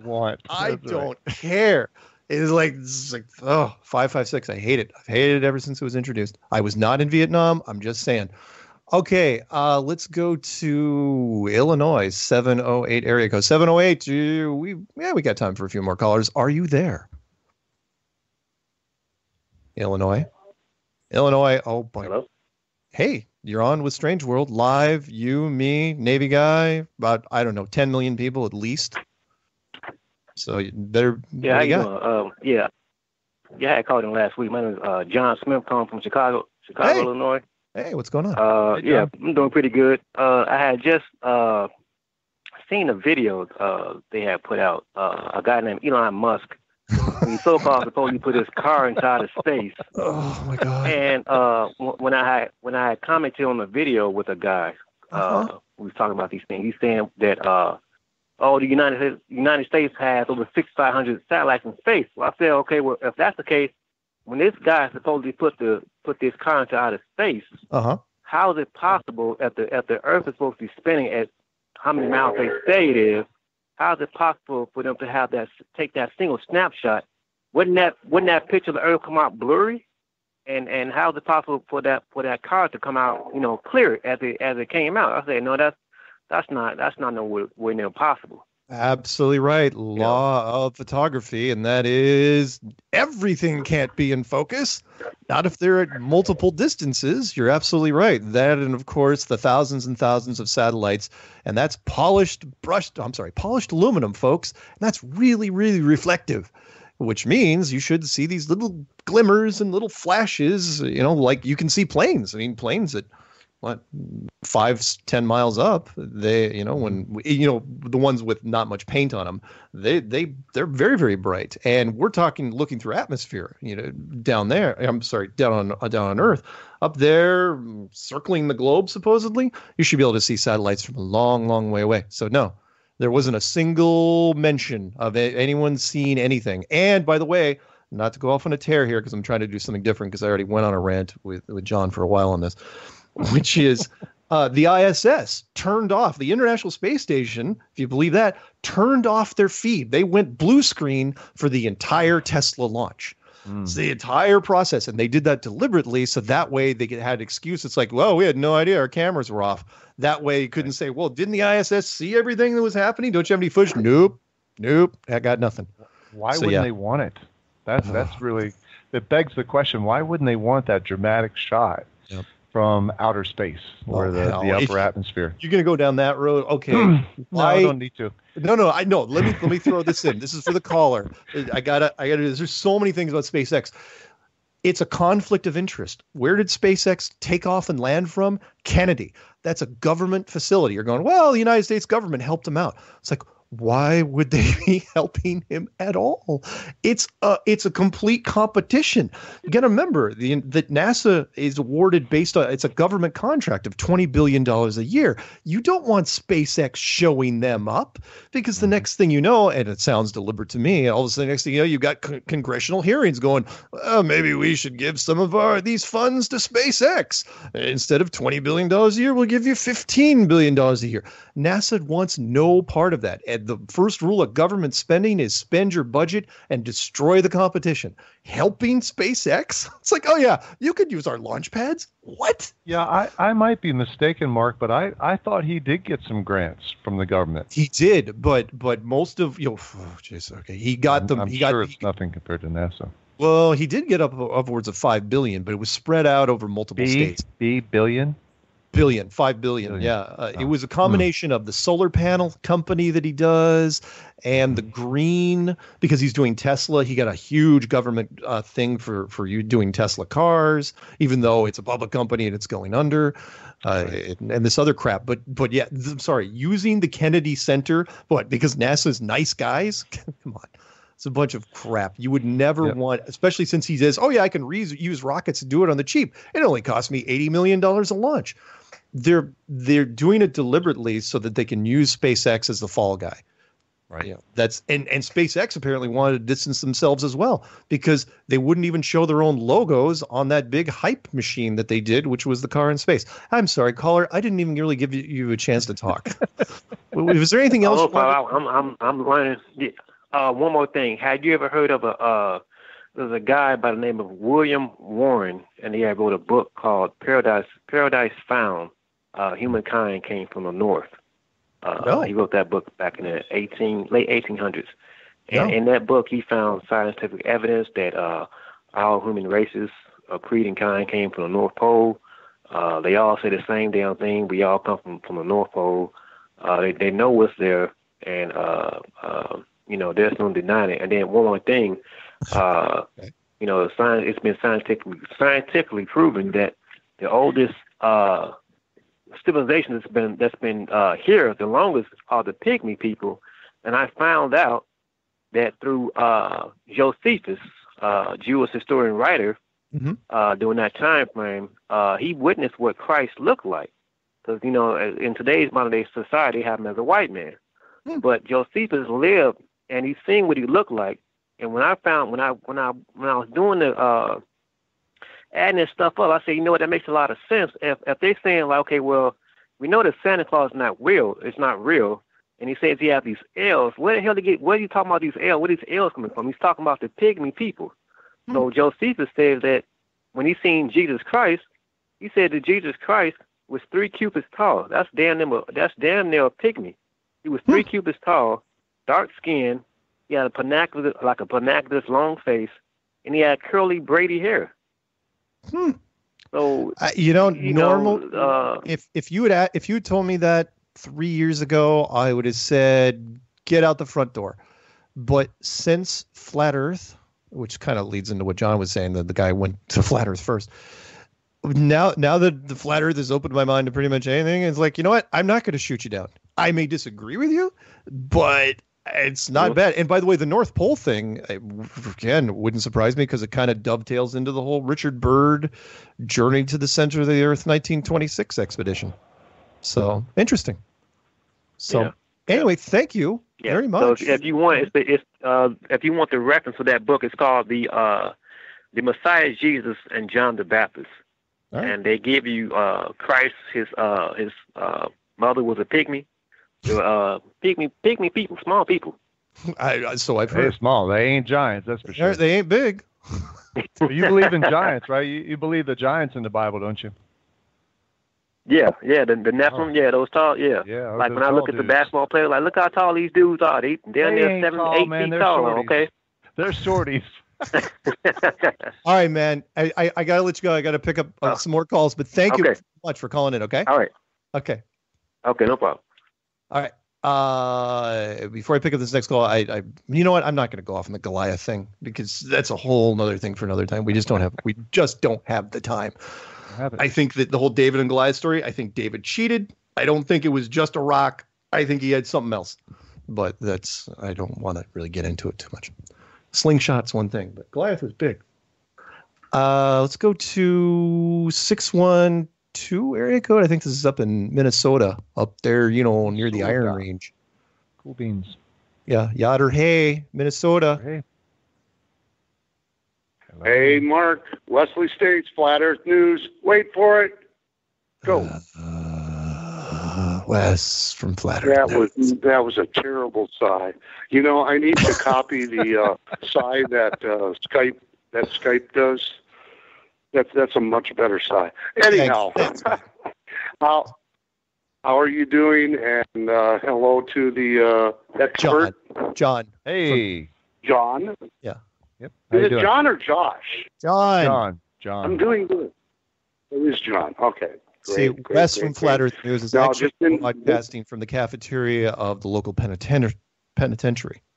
I don't care. It's like 5.56. I hate it. I've hated it ever since it was introduced. I was not in Vietnam. I'm just saying. Okay, let's go to Illinois, 708 area code. 708, we got time for a few more callers. Are you there? Illinois, oh boy. Hello? Hey, you're on with Strange World, live, you, me, Navy guy, about, 10 million people at least. So you better... Yeah, how you doing? I had called in last week. My name is John Smith, calling from Chicago, Illinois. Hey, what's going on? I'm doing pretty good. I had just seen a video they had put out. A guy named Elon Musk. He's so-called supposedly put his car inside of space. Oh my God! And when I had commented on the video with a guy, we was talking about these things. He's saying that the United States has over 6,500 satellites in space. Well, I said, okay, well, if that's the case, when this guy supposedly put this car into outer space, how is it possible if the Earth is supposed to be spinning at how many miles they say it is? How is it possible for them to have take that single snapshot wouldn't that picture of the Earth come out blurry? And how is it possible for that card to come out, clear as it came out? I said, no, that's not nowhere near possible. Absolutely right. Law of photography, and that is everything can't be in focus. Not if they're at multiple distances. You're absolutely right. That, and of course, the thousands and thousands of satellites, and that's polished aluminum, folks. And that's really, really reflective, which means you should see these little glimmers and little flashes, like you can see planes. I mean, planes at 5-10 miles up, they, when the ones with not much paint on them, they're very, very bright. And we're talking looking through atmosphere, down there. I'm sorry, down on Earth, up there, circling the globe. Supposedly, you should be able to see satellites from a long, long way away. So no, there wasn't a single mention of anyone seeing anything. And by the way, not to go off on a tear here, because I'm trying to do something different, because I already went on a rant with John for a while on this, which is the ISS turned off. The International Space Station, if you believe that, turned off their feed. They went blue screen for the entire Tesla launch. It's the entire process, and they did that deliberately, so that way they had an excuse. It's like, well, we had no idea our cameras were off. That way you couldn't say, well, didn't the ISS see everything that was happening? Don't you have any footage? Nope, I got nothing. Why wouldn't they want it? That's really, it begs the question, why wouldn't they want that dramatic shot from outer space or the upper atmosphere? You're going to go down that road? Okay. No, I don't need to. No, I know. Let me throw this in. This is for the caller. I gotta. There's so many things about SpaceX. It's a conflict of interest. Where did SpaceX take off and land from? Kennedy. That's a government facility. You're going, well, the United States government helped him out. It's like, why would they be helping him at all? It's a complete competition. You got to remember that NASA is awarded based on, it's a government contract of $20 billion a year. You don't want SpaceX showing them up, because the next thing you know, and it sounds deliberate to me, all of a sudden next thing you know, you've got congressional hearings going, well, maybe we should give some of these funds to SpaceX. Instead of $20 billion a year, we'll give you $15 billion a year. NASA wants no part of that. And the first rule of government spending is spend your budget and destroy the competition. Helping SpaceX? It's like, oh yeah, you could use our launch pads. What? Yeah, I might be mistaken, Mark, but I thought he did get some grants from the government. He did, but most of okay, he got them. I'm sure it's nothing compared to NASA. Well, he did get upwards of $5 billion, but it was spread out over multiple states. Billion? $5 billion. Yeah. It was a combination of the solar panel company that he does and the green, because he's doing Tesla. He got a huge government thing for you doing Tesla cars, even though it's a public company and it's going under, and this other crap. But yeah, I'm sorry, using the Kennedy Center, because NASA's nice guys. Come on. It's a bunch of crap. You would never want, especially since he says, oh yeah, I can use rockets to do it on the cheap. It only cost me $80 million a launch. They're doing it deliberately so that they can use SpaceX as the fall guy. Right. Yeah. That's and SpaceX apparently wanted to distance themselves as well, because they wouldn't even show their own logos on that big hype machine that they did, which was the car in space. I'm sorry, caller. I didn't even really give you a chance to talk. Was there anything else? I'm learning. One more thing. Had you ever heard of there's a guy by the name of William Warren, and he wrote a book called Paradise Found. Humankind Came from the North. He wrote that book back in the late 1800s. And in that book, he found scientific evidence that all human races of creed and kind came from the North Pole. They all say the same damn thing. We all come from the North Pole. They know what's there, and there's no denying it. And then one more thing, it's been scientifically proven that the oldest civilization that's been here the longest are the Pygmy people. And I found out that through Josephus, Jewish historian writer, during that time frame, he witnessed what Christ looked like. Because in today's modern day society, they have him as a white man, but Josephus lived and he's seen what he looked like. And when I was doing the adding this stuff up, I said, you know what, that makes a lot of sense. If they're saying like, okay, well, we know that Santa Claus is not real, it's not real, and he says he has these L's. Where the hell where are you talking about these L's? Where are these L's coming from? He's talking about the pygmy people. So Josephus says that when he seen Jesus Christ, he said that Jesus Christ was 3 cubits tall. That's damn near a pygmy. He was 3 cubits tall, dark skin. He had a panaculus long face, and he had curly braided hair. So normal. If you had told me that 3 years ago, I would have said get out the front door. But since Flat Earth, which kind of leads into what John was saying, that the guy went to Flat Earth first. Now that the Flat Earth has opened my mind to pretty much anything, it's like, you know what? I'm not going to shoot you down. I may disagree with you, but it's not bad. And by the way, the North Pole thing, again, wouldn't surprise me because it kind of dovetails into the whole Richard Byrd Journey to the Center of the Earth 1926 expedition. So interesting. So anyway, thank you very much. So if you want, if you want the reference for that book, it's called the Messiah Jesus and John the Baptist, and they give you Christ. His mother was a pygmy. Pygmy people, small people. So I've heard. They're small. They ain't giants, that's for sure. They ain't big. You believe in giants, right? You believe the giants in the Bible, don't you? Yeah, the Nephilim, those tall, like when I look at the basketball players, like look how tall these dudes are. They're 7, 8 feet tall. Okay, they're shorties. All right, man. I gotta let you go. I gotta pick up some more calls, but thank you so much for calling in. Okay. All right. Okay, no problem. All right. Before I pick up this next call, I you know what? I'm not going to go off on the Goliath thing because that's a whole nother thing for another time. We just don't have the time. I think that the whole David and Goliath story, I think David cheated. I don't think it was just a rock. I think he had something else. But I don't want to really get into it too much. Slingshot's one thing, but Goliath was big. Let's go to 612 area code. I think this is up in Minnesota, up there, near the Iron Range. Cool beans. Yeah, Yadder Hay, Minnesota. Hey. Hey, Mark. Wesley States, Flat Earth News. Wait for it. Go. Wes from Flat Earth News. That was a terrible sigh. I need to copy the sigh that Skype does. That's a much better sigh. Anyhow, how are you doing? And hello to the expert, John. Hey, John. Yeah. Yep. Is it John or Josh? John. I'm doing good. It is John. Okay. Great, Wes from Flat Earth News is actually podcasting from the cafeteria of the local penitentiary.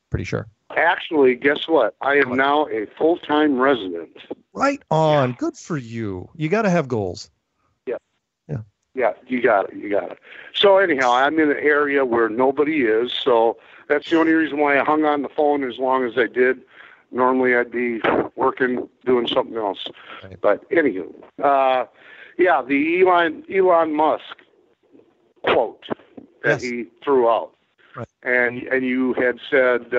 Pretty sure. Actually, guess what? I am now a full-time resident. Right on. Yeah. Good for you. You got to have goals. Yeah, you got it. So anyhow, I'm in an area where nobody is, so that's the only reason why I hung on the phone as long as I did. Normally I'd be working, doing something else. Right. But anywho, the Elon Musk quote that he threw out. Right. And you had said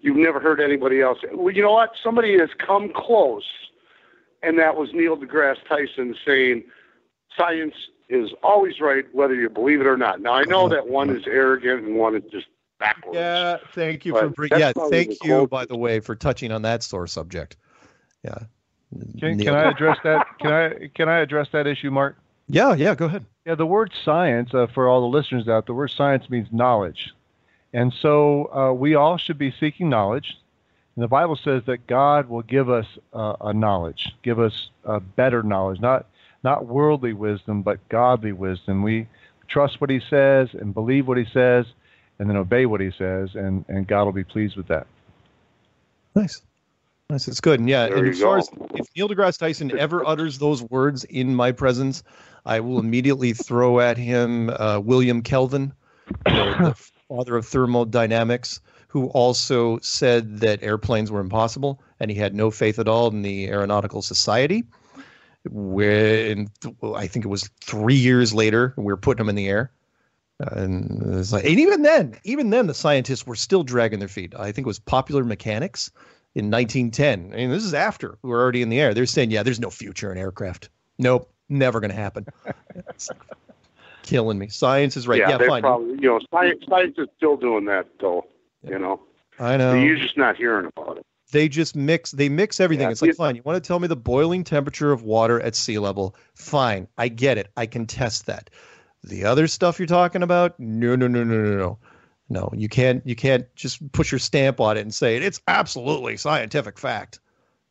you've never heard anybody else. Well, you know what? Somebody has come close, and that was Neil deGrasse Tyson saying science is always right, whether you believe it or not. Now, I know that one is arrogant and one is just backwards. Yeah, thank you thank you, by the way, for touching on that sore subject. Yeah. Can I address that? Can I address that issue, Mark? Yeah, go ahead. Yeah, the word science, for all the listeners out, the word science means knowledge. And so we all should be seeking knowledge. And the Bible says that God will give us a knowledge, give us a better knowledge, not worldly wisdom, but godly wisdom. We trust what he says and believe what he says and then obey what he says, and God will be pleased with that. Nice. It's good. And and as far as if Neil deGrasse Tyson ever utters those words in my presence, I will immediately throw at him William Kelvin, the father of thermodynamics, who also said that airplanes were impossible, and he had no faith at all in the Aeronautical Society. When I think it was 3 years later, we were putting them in the air. And it's like, and even then, the scientists were still dragging their feet. I think it was Popular Mechanics in 1910. I mean, this is after we were already in the air. They're saying, there's no future in aircraft. Nope, never going to happen. Killing me. Science is right. Yeah, they're fine. probably, science is still doing that, though. I know. You're just not hearing about it. They just mix everything. Yeah, it's like, fine, you want to tell me the boiling temperature of water at sea level? Fine, I get it. I can test that. The other stuff you're talking about? No. No, you can't just put your stamp on it and say it's absolutely scientific fact.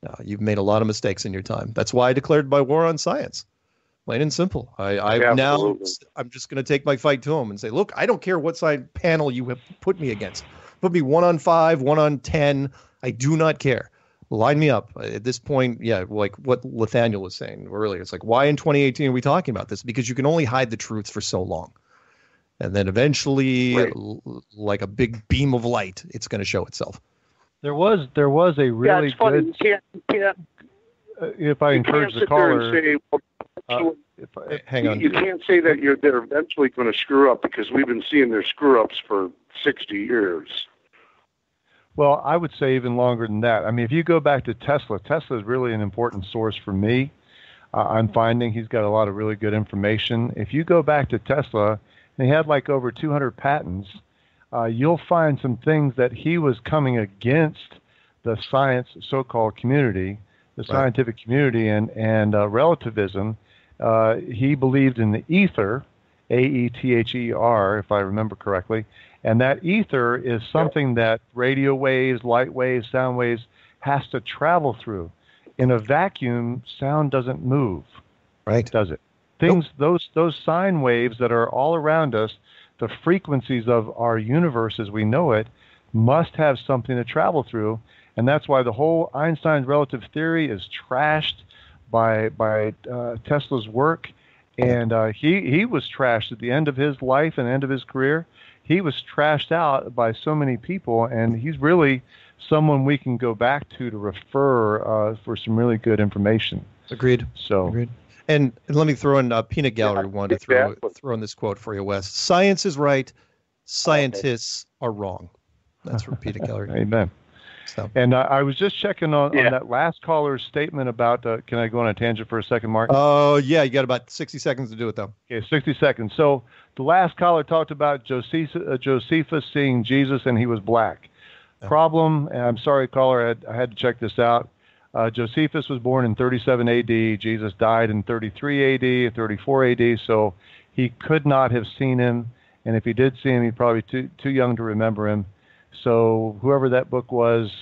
No, you've made a lot of mistakes in your time. That's why I declared my war on science. Plain and simple. I'm just going to take my fight to him and say, look, I don't care what side panel you have put me against. Put me 1 on 5, 1 on 10. I do not care. Line me up. At this point, like what Nathaniel was saying earlier, it's like, why in 2018 are we talking about this? Because you can only hide the truth for so long. And then eventually, like a big beam of light, it's going to show itself. There was a really it's funny. good... You can't if I encourage the caller... hang on. You can't say that they're eventually going to screw up, because we've been seeing their screw-ups for 60 years. Well, I would say even longer than that. I mean, if you go back to Tesla is really an important source for me. I'm finding he's got a lot of really good information. If you go back to Tesla, and he had like over 200 patents, you'll find some things that he was coming against the science so-called community, the scientific community, and relativism. He believed in the ether, AETHER, if I remember correctly. And that ether is something that radio waves, light waves, sound waves has to travel through. In a vacuum, sound doesn't move. Right. Does it? Things, those sine waves that are all around us, the frequencies of our universe as we know it, must have something to travel through. And that's why the whole Einstein's relative theory is trashed by Tesla's work. And he was trashed at the end of his life and end of his career. He was trashed out by so many people, and he's really someone we can go back to refer for some really good information. Agreed. Agreed. And let me throw in Peanut Gallery wanted to throw in this quote for you, Wes. Science is right. Scientists are wrong. That's from Peanut Gallery. Amen. So. And I was just checking on that last caller's statement about, can I go on a tangent for a second, Mark? Oh, yeah. You got about 60 seconds to do it, though. Okay, 60 seconds. So the last caller talked about Josephus seeing Jesus and he was black. Problem, and I'm sorry, caller, I had to check this out. Josephus was born in 37 A.D. Jesus died in 33 A.D., 34 A.D., so he could not have seen him. And if he did see him, he'd probably be too young to remember him. So whoever that book was,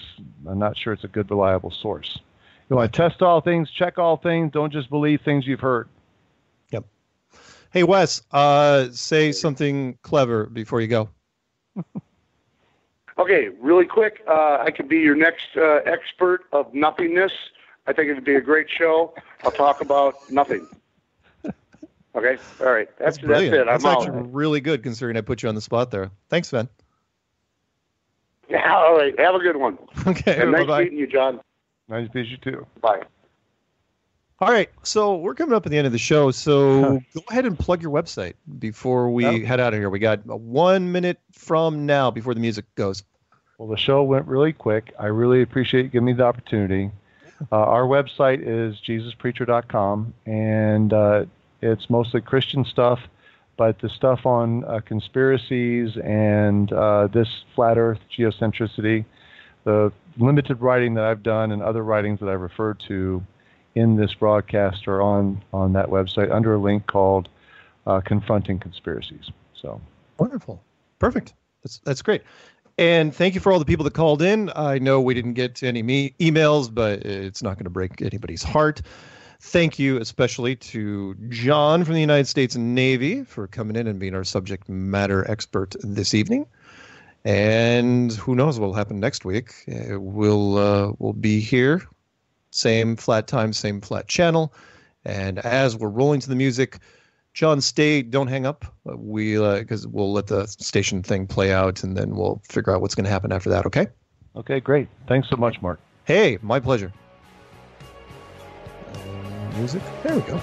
I'm not sure it's a good, reliable source. You want to test all things, check all things. Don't just believe things you've heard. Yep. Hey, Wes, say something clever before you go. Okay, really quick. I could be your next expert of nothingness. I think it would be a great show. I'll talk about nothing. Okay, all right. That's it. That's actually really good, considering I put you on the spot there. Thanks, Sven. Yeah, all right. Have a good one. Okay, and nice bye-bye. meeting you, John. Nice to meet you, too. Bye. All right, so we're coming up at the end of the show, so go ahead and plug your website before we head out of here. We got 1 minute from now before the music goes. Well, the show went really quick. I really appreciate you giving me the opportunity. Our website is JesusPreacher.com, and it's mostly Christian stuff, but the stuff on conspiracies and this flat earth geocentricity, the limited writing that I've done and other writings that I've referred to in this broadcast are on that website under a link called Confronting Conspiracies. So wonderful. Perfect. That's great. And thank you for all the people that called in. I know we didn't get to any emails, but it's not going to break anybody's heart. Thank you especially to John from the United States Navy for coming in and being our subject matter expert this evening. And who knows what will happen next week. We'll be here, same flat time, same flat channel. And as we're rolling to the music, John, don't hang up. Because we'll let the station thing play out, and then we'll figure out what's going to happen after that, okay? Okay, great. Thanks so much, Mark. Hey, my pleasure. Music. There we go.